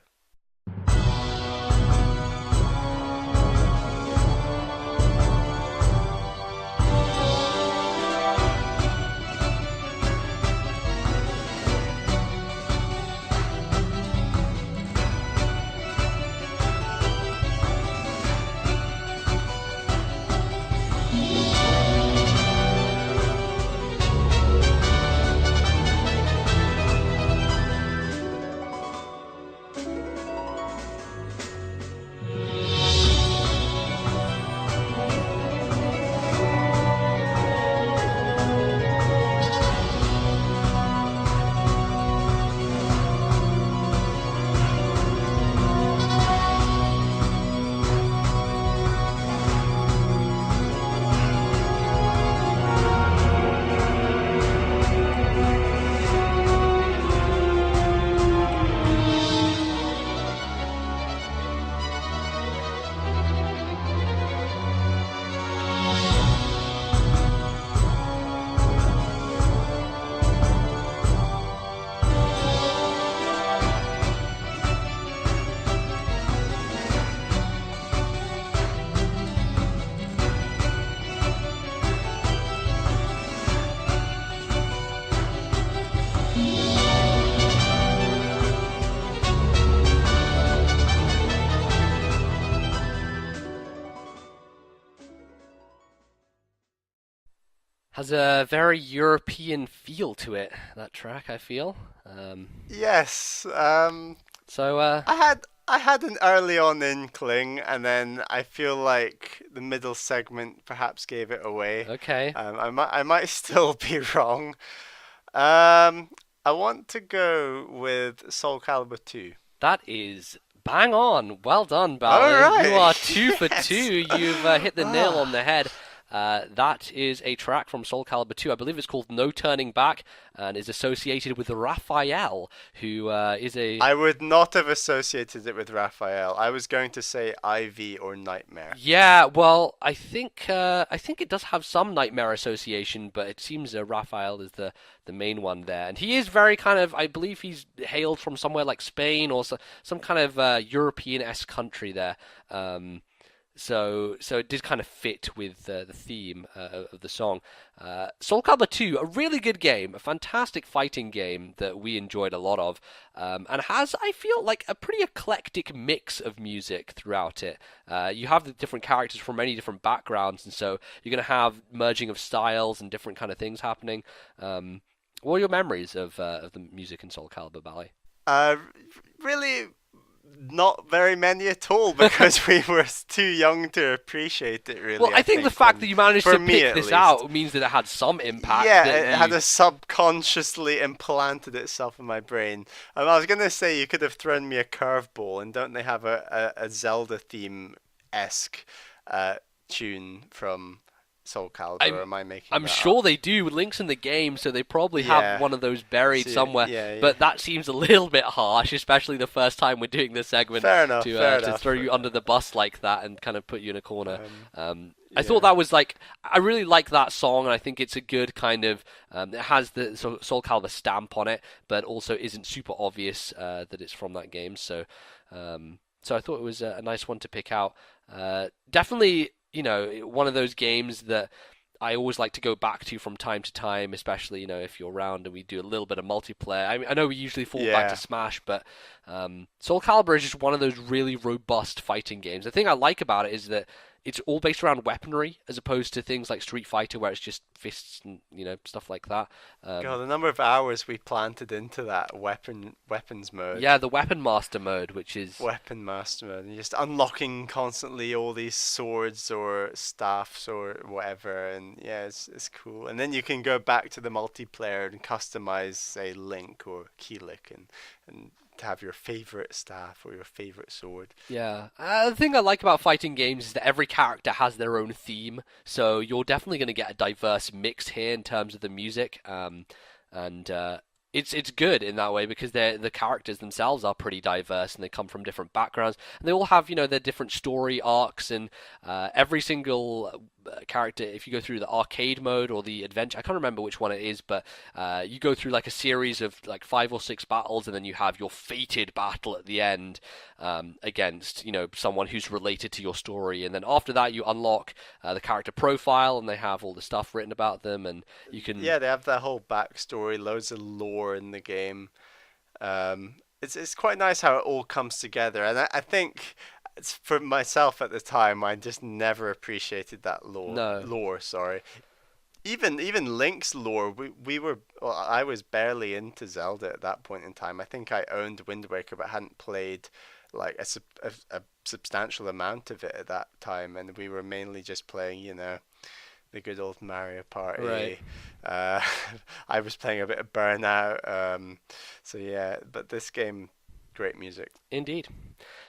Has a very European feel to it, that track, I feel. Yes. So, I had an early on inkling, and then I feel like the middle segment perhaps gave it away. okay. I might still be wrong. I want to go with Soul Calibur 2. That is bang on. Well done, All Bally. You right. are two for Yes. two. You've hit the nail on the Ah. head. That is a track from Soul Calibur 2. I believe it's called No Turning Back and is associated with Raphael, who is a. I would not have associated it with Raphael. I was going to say Ivy or Nightmare. Yeah, well, I think it does have some nightmare association, but it seems Raphael is the main one there, and he is very kind of. I believe he's hailed from somewhere like Spain or some kind of European-esque country there. So it did kind of fit with the theme of the song. Soul Calibur 2, a really good game, a fantastic fighting game that we enjoyed a lot of, and has, I feel, like a pretty eclectic mix of music throughout it. You have the different characters from many different backgrounds, and so you're going to have merging of styles and different kind of things happening. What are your memories of the music in Soul Calibur, Ballet? Uh, really, not very many at all because we were too young to appreciate it. Really, Well, I think the fact that you managed for to me pick at this least. out means that it had some impact. Yeah, that it you- had a subconsciously implanted itself in my brain. I was gonna say you could have thrown me a curveball, and don't they have a Zelda theme esque tune from Soul Calibur? I'm- Or am I making I'm that sure up? they do. Link's in the game, so they probably Yeah. have one of those buried So, somewhere. yeah. But that seems a little bit harsh, especially the first time we're doing this segment Fair enough. to Fair to enough. throw you under the bus like that and kind of put you in a corner. I Yeah. thought that was like I really like that song, and I think it's a good kind of it has the Soul Calibur stamp on it, but also isn't super obvious that it's from that game. So I thought it was a nice one to pick out. Definitely, one of those games that I always like to go back to from time to time, especially if you're around and we do a little bit of multiplayer. I mean, I know we usually fall back Yeah. to Smash, but Soul Calibur is just one of those really robust fighting games. The thing I like about it is that it's all based around weaponry as opposed to things like Street Fighter where it's just fists and stuff like that. God, the number of hours we planted into that weapons mode. Yeah, the Weapon Master mode, which is Weapon master mode, and just unlocking constantly all these swords or staffs or whatever, and yeah, it's cool. And then you can go back to the multiplayer and customize, say, Link or Keelik, and to have your favorite staff or your favorite sword. Yeah, the thing I like about fighting games is that every character has their own theme, so you're definitely going to get a diverse mix here in terms of the music, and it's good in that way because the characters themselves are pretty diverse and they come from different backgrounds, and they all have their different story arcs, and every single character, if you go through the arcade mode or the adventure, I can't remember which one it is, but you go through like a series of like 5 or 6 battles, and then you have your fated battle at the end against someone who's related to your story, and then after that you unlock the character profile, and they have all the stuff written about them, and you can Yeah, they have that whole backstory, loads of lore in the game. It's quite nice how it all comes together, and I think for myself at the time, I just never appreciated that lore. No. Lore, sorry. Even Link's lore, I was barely into Zelda at that point in time. I think I owned Wind Waker, but hadn't played like a substantial amount of it at that time, and we were mainly just playing, the good old Mario Party. Right. I was playing a bit of Burnout. So yeah, but this game, great music. Indeed.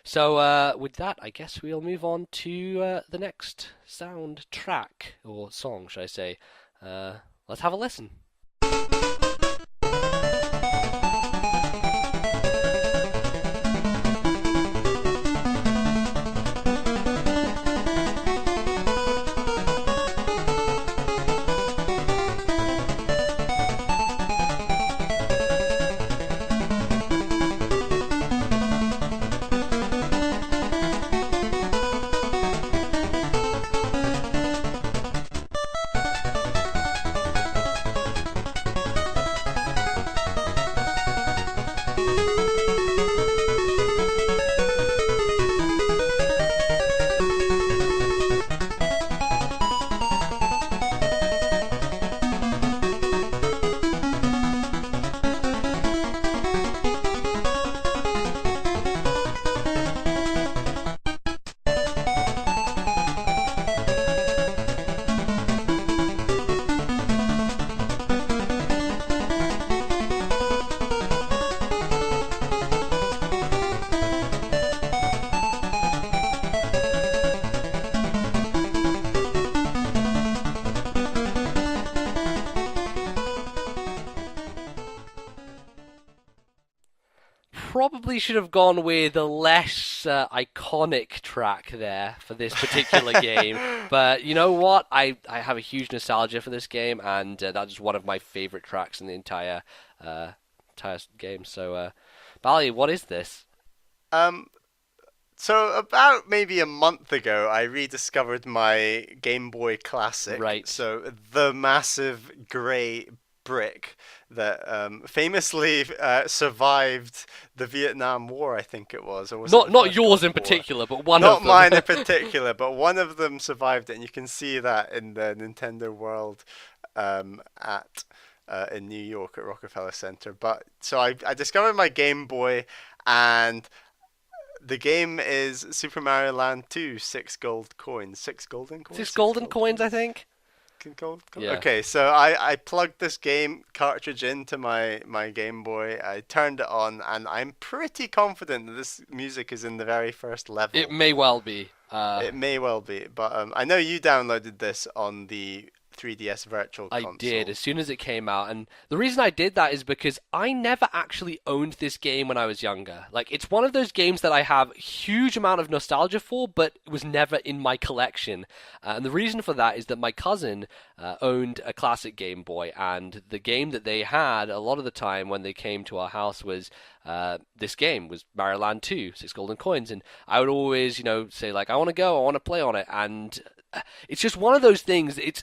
So with that, I guess we'll move on to the next soundtrack, or song, should I say. Let's have a listen. probably should have gone with a less iconic track there for this particular game. But you know what? I have a huge nostalgia for this game, and that is one of my favorite tracks in the entire game. So, Bali, what is this? Um, so about maybe a month ago, I rediscovered my Game Boy Classic. Right. So the massive grey brick that famously survived the Vietnam War, I think it was, or was it the Not First yours Gulf in War? particular, but one Not of them. mine in particular, but one of them survived it, and you can see that in the Nintendo World at in New York at Rockefeller Center. But so I discovered my Game Boy, and the game is Super Mario Land 2, 6 gold coins. 6 golden coins? 6 golden coins, I think. Yeah. Okay, so I plugged this game cartridge into my Game Boy. I turned it on, and I'm pretty confident that this music is in the very first level. It may well be. It may well be, but I know you downloaded this on the 3DS Virtual I Console. did as soon as it came out, and the reason I did that is because I never actually owned this game when I was younger. Like, it's one of those games that I have a huge amount of nostalgia for, but it was never in my collection. And the reason for that is that my cousin owned a classic Game Boy, and the game that they had a lot of the time when they came to our house was this game was Mario Land 2, 6 golden coins, and I would always, say like, I want to go, I want to play on it, and it's just one of those things. It's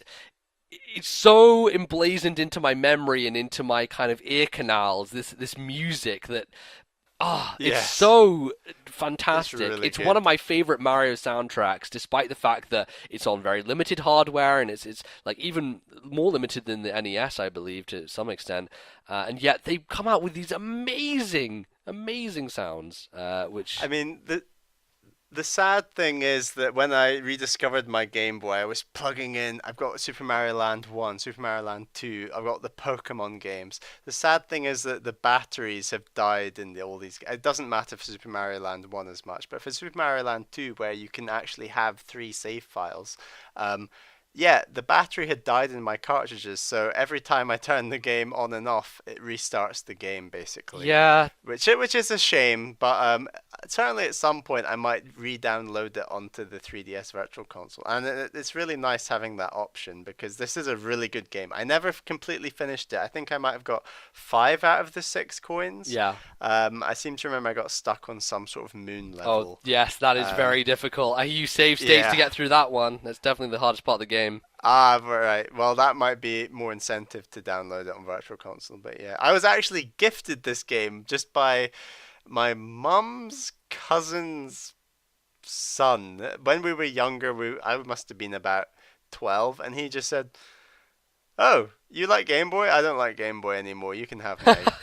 so emblazoned into my memory and into my kind of ear canals, this music that it's Yes. so fantastic. It's really one of good. my favorite Mario soundtracks, despite the fact that it's on very limited hardware, and it's like even more limited than the NES, I believe, to some extent. And yet they come out with these amazing sounds, which I mean, the sad thing is that when I rediscovered my Game Boy, I was plugging in. I've got Super Mario Land 1, Super Mario Land 2. I've got the Pokemon games. The sad thing is that the batteries have died in all these. It doesn't matter for Super Mario Land 1 as much, but for Super Mario Land 2, where you can actually have 3 save files, the battery had died in my cartridges. So every time I turn the game on and off, it restarts the game basically. yeah, Which is a shame, but certainly at some point I might re-download it onto the 3DS Virtual Console, and it's really nice having that option because this is a really good game. I never completely finished it. I think I might have got 5 out of the 6 coins. yeah. I seem to remember I got stuck on some sort of moon level. Oh, yes, that is very difficult. I use save states to yeah. get through that one. That's definitely the hardest part of the game. Ah, right. Well, that might be more incentive to download it on Virtual Console. But yeah, I was actually gifted this game just by my mum's cousin's son. When we were younger, I must have been about 12, and he just said, "Oh, you like Game Boy? I don't like Game Boy anymore. You can have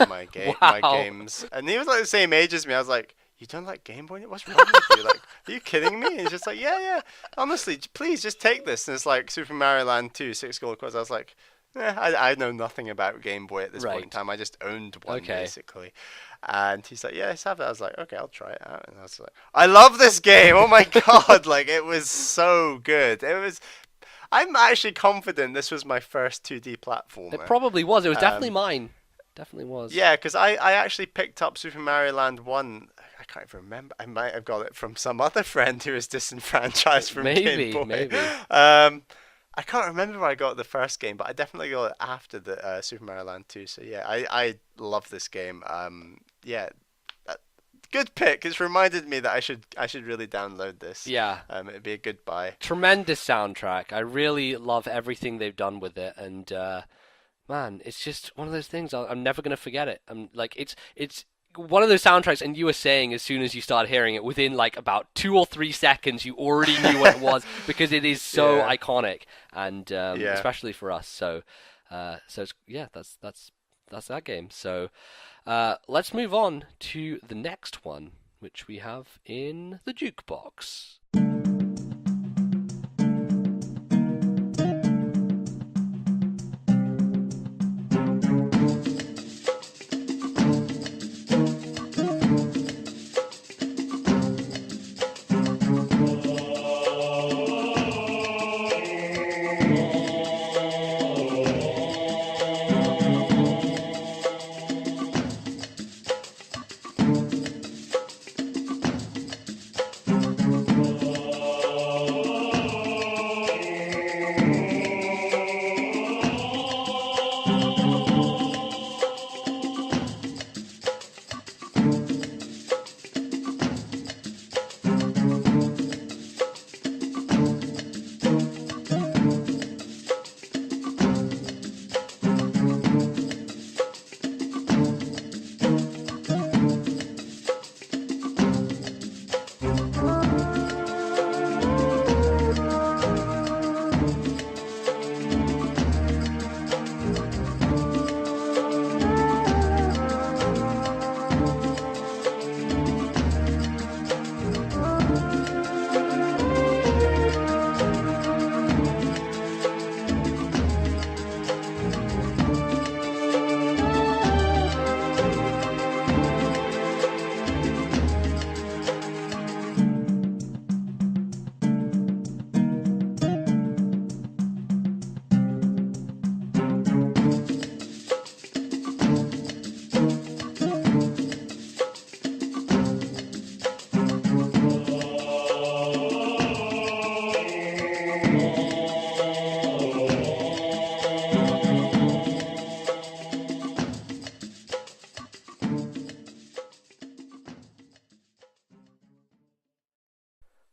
my Wow. games." And he was like the same age as me. I was like, "You don't like Game Boy? What's wrong with you? Like, are you kidding me?" And he's just like, "Yeah. Honestly, please just take this." And it's like Super Mario Land 2, 6 gold coins. I was like, I know nothing about Game Boy at this point in Right. time. I just owned one Okay. basically. And he's like, "Yeah, let's have that." I was like, "Okay, I'll try it out." And I was like, "I love this game. Oh my god, like it was so good. I'm actually confident this was my first 2D platformer. It probably was. It was definitely Um, mine. Definitely was. Yeah, because I actually picked up Super Mario Land 1. I can't even remember. I might have got it from some other friend who was disenfranchised from Game Boy. Maybe. I can't remember where I got the first game, but I definitely got it after the Super Mario Land 2. So yeah, I love this game. Yeah, uh, good pick. It's reminded me that I should really download this. Yeah. It'd be a good buy. Tremendous soundtrack. I really love everything they've done with it, and man, it's just one of those things. I'm never gonna forget it. I'm like, it's one of those soundtracks, and you were saying as soon as you started hearing it, within like about 2 or 3 seconds, you already knew what it was because it is so Yeah. iconic, and Yeah. especially for us. So, that's that game. So, let's move on to the next one, which we have in the Jukebox.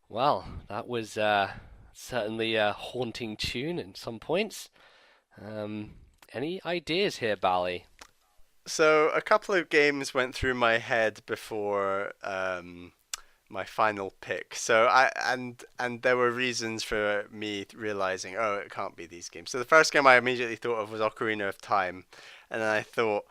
Well, that was certainly a haunting tune at some points. Um, any ideas here, Bally? So a couple of games went through my head before my final pick. So and there were reasons for me realizing, oh, it can't be these games. So the first game I immediately thought of was Ocarina of Time, and then I thought,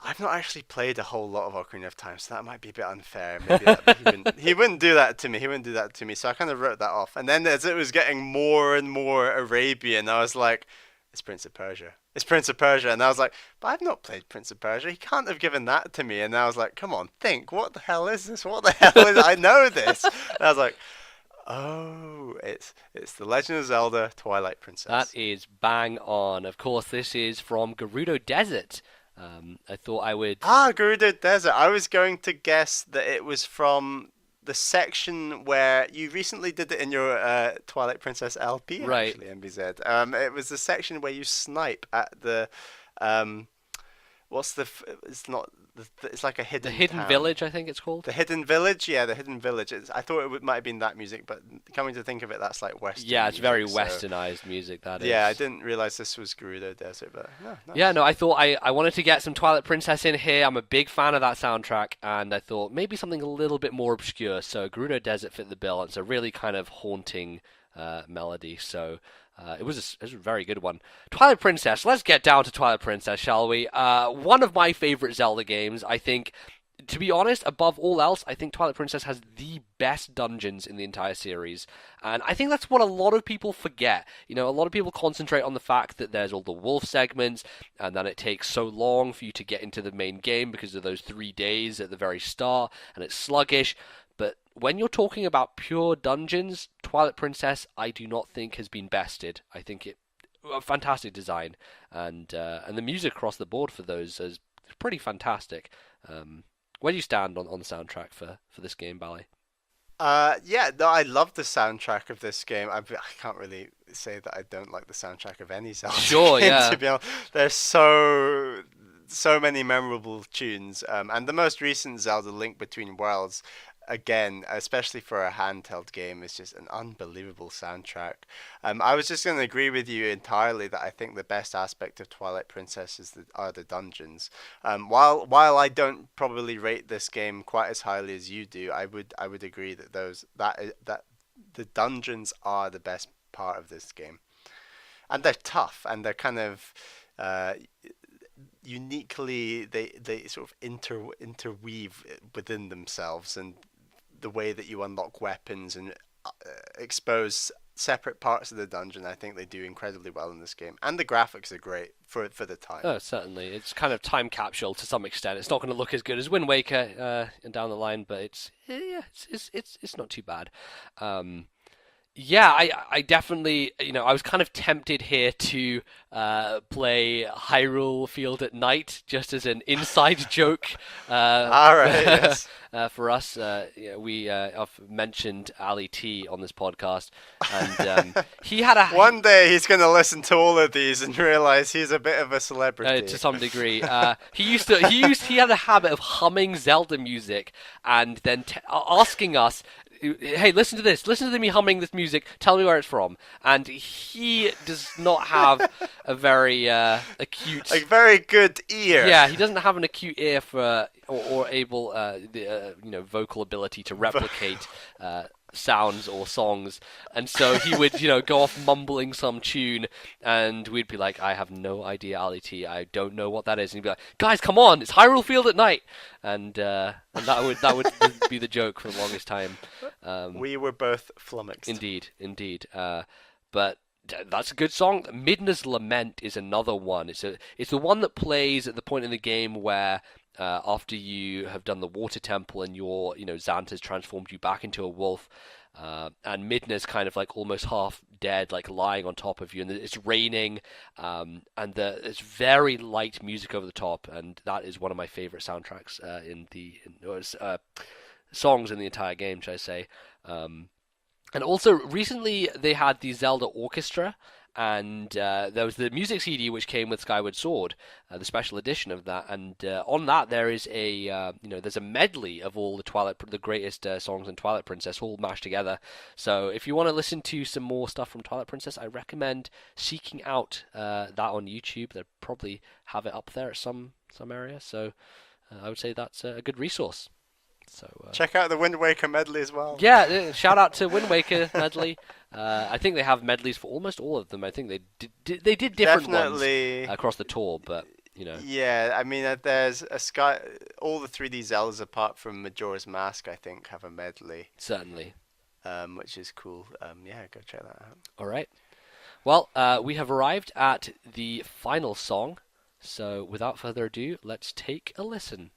I've not actually played a whole lot of Ocarina of Time, so that might be a bit unfair. Maybe he wouldn't do that to me. He wouldn't do that to me. So I kind of wrote that off. And then as it was getting more and more Arabian, I was like, it's Prince of Persia. It's Prince of Persia. And I was like, but I've not played Prince of Persia. He can't have given that to me. And I was like, come on, think. What the hell is this? What the hell is I know this. And I was like, oh, it's The Legend of Zelda Twilight That Princess. is bang on. Of course, this is from Gerudo Desert. I thought I would. Ah, Gerudo Desert. I was going to guess that it was from the section where you recently did it in your Twilight Princess LP, Right. actually, MBZ. It was the section where you snipe at the um, it's not. It's like a The hidden Hidden town. Village, I think it's called. The Hidden Village, yeah, the Hidden Village. I thought might have been that music, but coming to think of it, that's like Western Yeah, it's very music. So westernized music, that yeah, I is. didn't realize this was Gerudo Desert, but no, Yeah, nice. no, I thought I wanted to get some Twilight Princess in here. I'm a big fan of that soundtrack, and I thought maybe something a little bit more obscure. So Gerudo Desert fit the bill. It's a really kind of haunting melody. So it was a very good one. Twilight Princess. Let's get down to Twilight Princess, shall we? One of my favorite Zelda games. I think, to be honest, above all else, I think Twilight Princess has the best dungeons in the entire series. And I think that's what a lot of people forget. You know, a lot of people concentrate on the fact that there's all the wolf segments, and then it takes so long for you to get into the main game because of those 3 days at the very start, and it's sluggish. But when you're talking about pure dungeons, Twilight Princess, I do not think has been bested. I think it a fantastic design, and the music across the board for those is pretty fantastic. Where do you stand on the soundtrack for this game, Bally? Yeah, no, I love the soundtrack of this game. I can't really say that I don't like the soundtrack of any Zelda Sure, game, to yeah. be honest. There's so many memorable tunes, and the most recent Zelda Link Between Worlds, again, especially for a handheld game, is just an unbelievable soundtrack. I was just going to agree with you entirely that I think the best aspect of Twilight Princess are the dungeons. While I don't probably rate this game quite as highly as you do, I would agree that that the dungeons are the best part of this game, and they're tough and they're kind of uh, uniquely they sort of interweave within themselves, and the way that you unlock weapons and expose separate parts of the dungeon, I think they do incredibly well in this game, and the graphics are great for the time. Oh, certainly. It's kind of time capsule to some extent. It's not going to look as good as Wind Waker down the line, but it's not too bad. Um, Yeah, I definitely, I was kind of tempted here to play Hyrule Field at Night just as an inside joke All right, yes. for us. We have mentioned Ali T on this podcast, and he had One day he's going to listen to all of these and realize he's a bit of a to celebrity. some degree. He had a habit of humming Zelda music and then asking us, "Hey, listen to this. Listen to me humming this music. Tell me where it's from." And he does not have a very acute. A very good ear. Yeah, he doesn't have an acute ear for or able vocal ability to replicate sounds or songs, and so he would go off mumbling some tune, and we'd be like, "I have no idea, Ali T. I don't know what that is," and he'd be like, "Guys, come on, it's Hyrule Field at Night," and that would be the joke for the longest time. We were both flummoxed. Indeed, indeed. But that's a good song. Midna's Lament is another one. It's the one that plays at the point in the game where after you have done the water temple and your Xanta's transformed you back into a wolf. And Midna's kind of like almost half dead, like lying on top of you, and it's raining, and it's very light music over the top, and that is one of my favorite soundtracks songs in the entire game, should I say. And also, recently they had the Zelda Orchestra, and there was the music CD which came with Skyward Sword, the special edition of that, and on that there is there's a medley of all the greatest songs in Twilight Princess all mashed together. So if you want to listen to some more stuff from Twilight Princess, I recommend seeking out that on YouTube. They'll probably have it up there at some area. So I would say that's a good resource. So check out the Wind Waker medley as well. Yeah, shout out to Wind Waker medley. I think they have medleys for almost all of them. I think they did different ones across the tour, but you know. Yeah, I mean, there's all the 3D Zeldas apart from Majora's Mask, I think, have a medley. Certainly. Which is cool. Yeah, go check that out. All right. Well, we have arrived at the final song, so without further ado, let's take a listen.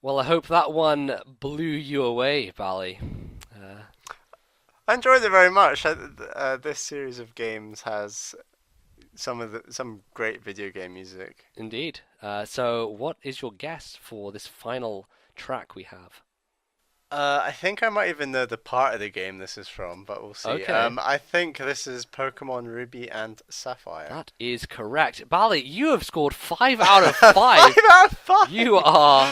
Well, I hope that one blew you away, Bally. I enjoyed it very much. This series of games has some great video game music. Indeed. So, what is your guess for this final track we have? I think I might even know the part of the game this is from, but we'll see. Okay. I think this is Pokemon Ruby and Sapphire. That is correct. Bally, you have scored 5 out of 5. 5 out of 5! You are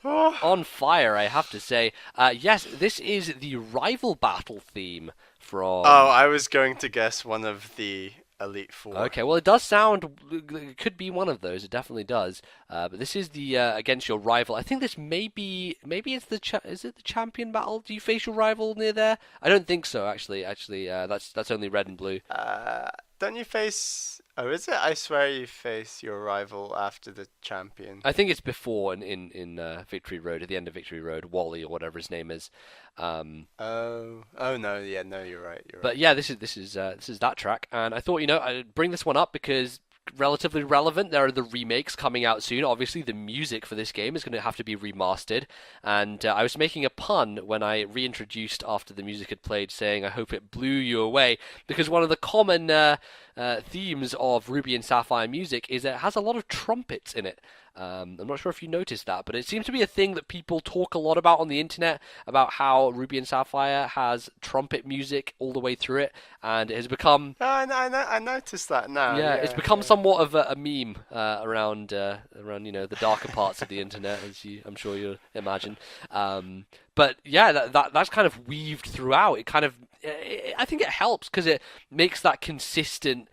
on fire, I have to say. Yes, this is the rival battle theme from... Oh, I was going to guess one of the Elite Four. Okay, well, it does sound... It could be one of those. It definitely does. But this is the against your rival. I think this may be... Maybe it's the... Is it the champion battle? Do you face your rival near there? I don't think so, actually. That's only red and blue. Don't you face... Oh, is it? I swear you face your rival after the champion. I think it's before in Victory Road, at the end of Victory Road, Wally or whatever his name is. Oh no, yeah, no, you're right. But yeah, this is that track, and I thought I'd bring this one up because relatively relevant. There are the remakes coming out soon. Obviously, the music for this game is going to have to be remastered, and I was making a pun when I reintroduced after the music had played, saying I hope it blew you away, because one of the common themes of Ruby and Sapphire music is that it has a lot of trumpets in it. I'm not sure if you noticed that, but it seems to be a thing that people talk a lot about on the internet, about how Ruby and Sapphire has trumpet music all the way through it, and it has become... I noticed that now. Yeah, it's become somewhat of a meme around the darker parts of the internet, as I'm sure you imagine. But yeah, that's kind of weaved throughout. I think it helps because it makes that consistent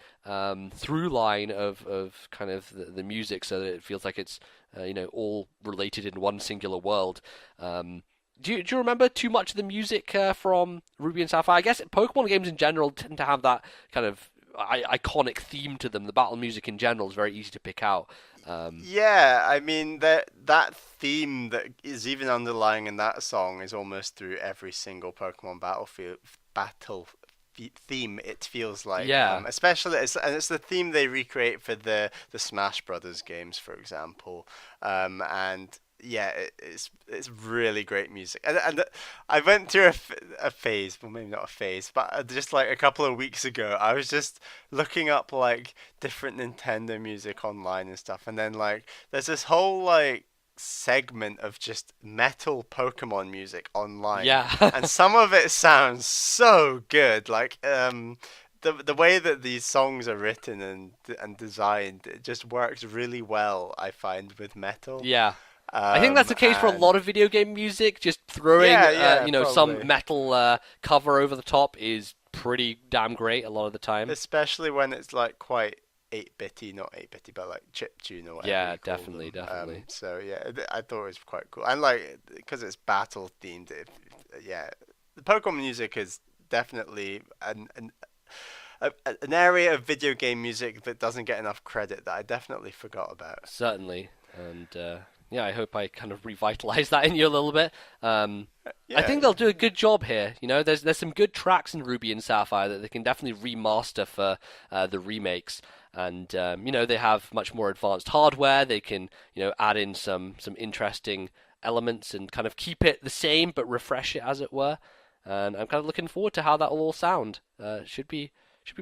through line of kind of the music, so that it feels like it's all related in one singular world. Do you remember too much of the music from Ruby and Sapphire? I guess Pokemon games in general tend to have that kind of iconic theme to them. The battle music in general is very easy to pick out. Yeah, I mean that theme that is even underlying in that song is almost through every single Pokemon theme. It feels like, Yeah, especially it's the theme they recreate for the Smash Brothers games, for example, and yeah, it's really great music. And I went through a phase, well maybe not a phase, but just like a couple of weeks ago, I was just looking up like different Nintendo music online and stuff, and then like there's this whole like segment of just metal Pokemon music online, yeah. and some of it sounds so good. Like the way that these songs are written and designed, it just works really well, I find, with metal. Yeah. I think that's the case for a And lot of video game music. Just throwing, yeah, some probably. metal cover over the top is pretty damn great a lot of the time. Especially when it's like quite 8-bitty, not 8-bitty, but like chiptune or whatever Yeah, you call definitely, them. definitely. So yeah, I thought it was quite cool. And like because it's battle themed, yeah, the Pokemon music is definitely an area of video game music that doesn't get enough credit that I definitely forgot about. Certainly. And yeah, I hope I kind of revitalize that in you a little bit. I Yeah, think they'll do a good job here. There's some good tracks in Ruby and Sapphire that they can definitely remaster for the remakes. And they have much more advanced hardware. They can add in some interesting elements and kind of keep it the same but refresh it, as it were. And I'm kind of looking forward to how that will all sound. Should be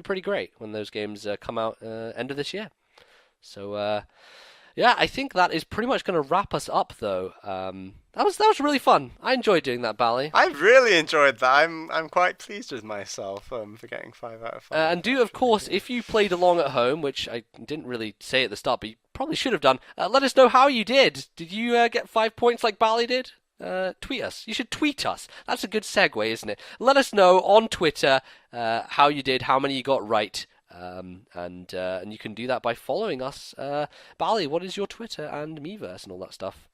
pretty great when those games come out end of this year. So yeah, I think that is pretty much going to wrap us up, though. That was really fun. I enjoyed doing that, Bally. I've really enjoyed that. I'm quite pleased with myself for getting 5 out of 5. And do, of Actually, course, if you played along at home, which I didn't really say at the start, but you probably should have done, let us know how you did. Did you get 5 points like Bally did? Tweet us. You should tweet us. That's a good segue, isn't it? Let us know on Twitter how you did, how many you got right. And you can do that by following us. Bally, what is your Twitter and Miiverse and all that stuff?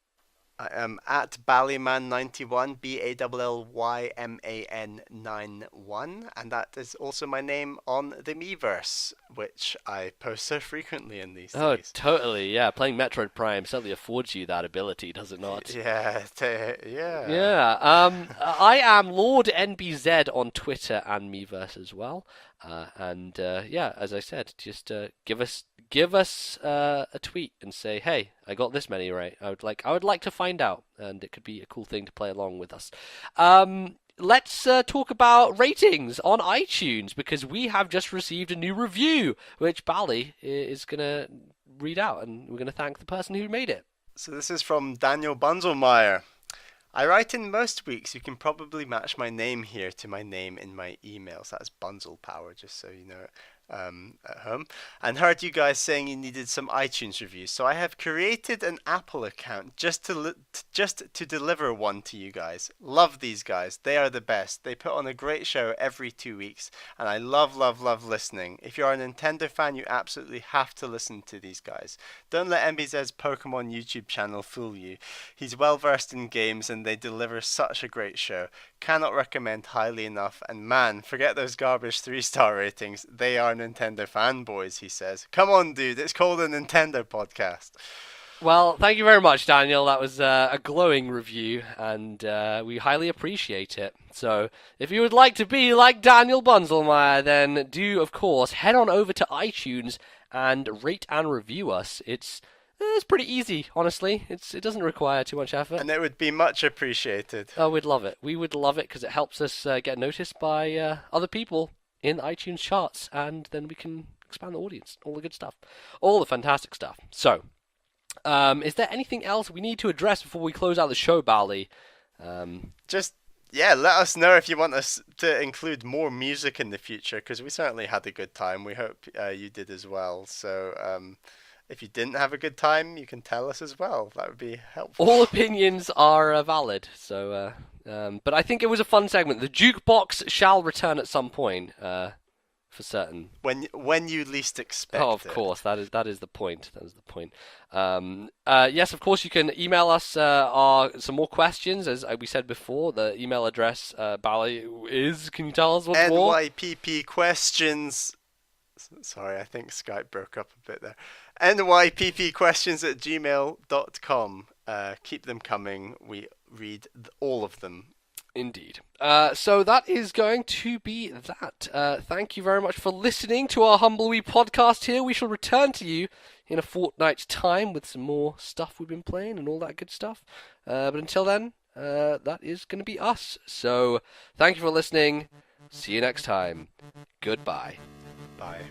I am at Ballyman91, BALLYMAN91, and that is also my name on the Miiverse, which I post so frequently in these Oh, days. totally. Yeah, playing Metroid Prime certainly affords you that ability, does it not? Yeah, yeah. Yeah. I am Lordnbz on Twitter and Miiverse as well. And yeah, as I said, just give us a tweet and say, "Hey, I got this many right." I would like to find out, and it could be a cool thing to play along with us. Let's talk about ratings on iTunes because we have just received a new review, which Bally is gonna read out, and we're gonna thank the person who made it. So this is from Daniel Bunzelmeyer. I write in most weeks. You can probably match my name here to my name in my emails. That's Bunzel Power, just so you know, at home. And heard you guys saying you needed some iTunes reviews, so I have created an Apple account just to deliver one to you guys. Love these guys. They are the best. They put on a great show every 2 weeks, and I love, love, love listening. If you're a Nintendo fan, you absolutely have to listen to these guys. Don't let NBZ's Pokemon YouTube channel fool you. He's well versed in games and they deliver such a great show. Cannot recommend highly enough. And man, forget those garbage 3-star ratings. They are Nintendo fanboys, he says. Come on, dude. It's called a Nintendo podcast. Well, thank you very much, Daniel. That was a glowing review, and we highly appreciate it. So, if you would like to be like Daniel Bunzelmeyer, then do, of course, head on over to iTunes and rate and review us. It's pretty easy, honestly. It doesn't require too much effort. And it would be much appreciated. Oh, we'd love it. We would love it because it helps us get noticed by other people in the iTunes charts, and then we can expand the audience. All the good stuff. All the fantastic stuff. So, is there anything else we need to address before we close out the show, Bally? Just, yeah, let us know if you want us to include more music in the future, because we certainly had a good time. We hope you did as well. So, if you didn't have a good time, you can tell us as well. That would be helpful. All opinions are valid. So, but I think it was a fun segment. The jukebox shall return at some point, for certain. When you least expect Oh, of course, that is the point. That is the point. Yes, of course, you can email us some more questions, as we said before. The email address, Bally, is. Can you tell us what's more? NYPPQuestions Sorry, I think Skype broke up a bit there. NYPPQuestions@gmail.com. Keep them coming. We read all of them. Indeed. So that is going to be that. Thank you very much for listening to our Humble Wee podcast here. We shall return to you in a fortnight's time with some more stuff we've been playing and all that good stuff. But until then, that is going to be us. So thank you for listening. See you next time. Goodbye. Bye.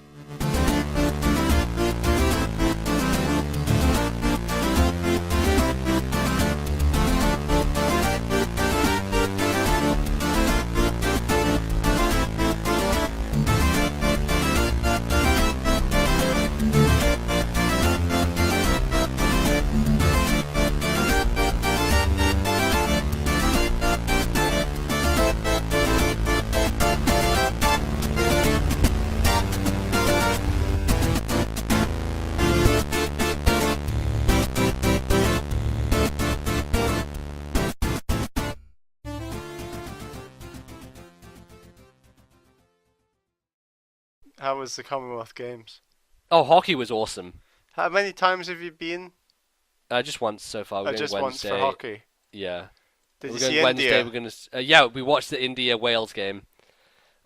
How was the Commonwealth Games? Oh, hockey was awesome. How many times have you been? Just once so far. We're going Just once Wednesday. for hockey. Yeah. Did We're you going see Wednesday. India? We're going to. Yeah, we watched the India-Wales game,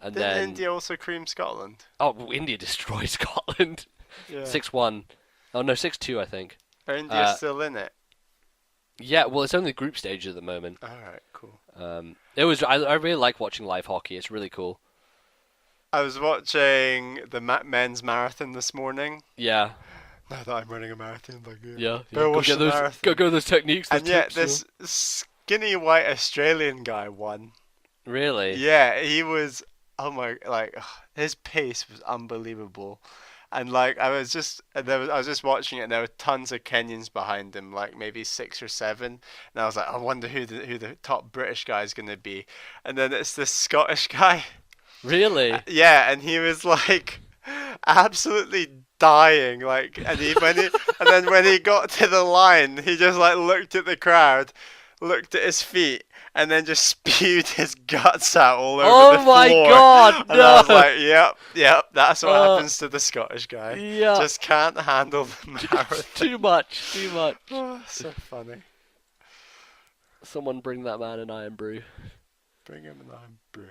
and Didn't then India also cream Scotland? oh, India destroyed Scotland. Yeah. 6-1. Oh no, 6-2 I think. Are India still in it? Yeah, well, it's only the group stage at the moment. All right, cool. It was. I really like watching live hockey. It's really cool. I was watching the men's marathon this morning. Yeah. Now that I'm running a marathon, like Yeah. Go watch get the those. marathon. Go those techniques. Those And yet tips, this skinny white Australian guy won. Really. Yeah, he was. Oh my! His pace was unbelievable, and like I was just watching it, and there were tons of Kenyans behind him, like maybe 6 or 7, and I was like, I wonder who the top British guy is gonna be, and then it's this Scottish guy. Really. Yeah, and he was like absolutely dying, like, and then when he got to the line, he just like looked at the crowd, looked at his feet, and then just spewed his guts out all over the floor. Oh my god, and no! I was like, yep, that's what happens to the Scottish guy. Yeah. Just can't handle the marathon. Too much. Oh, so funny. Someone bring that man an iron brew. Bring him an iron brew.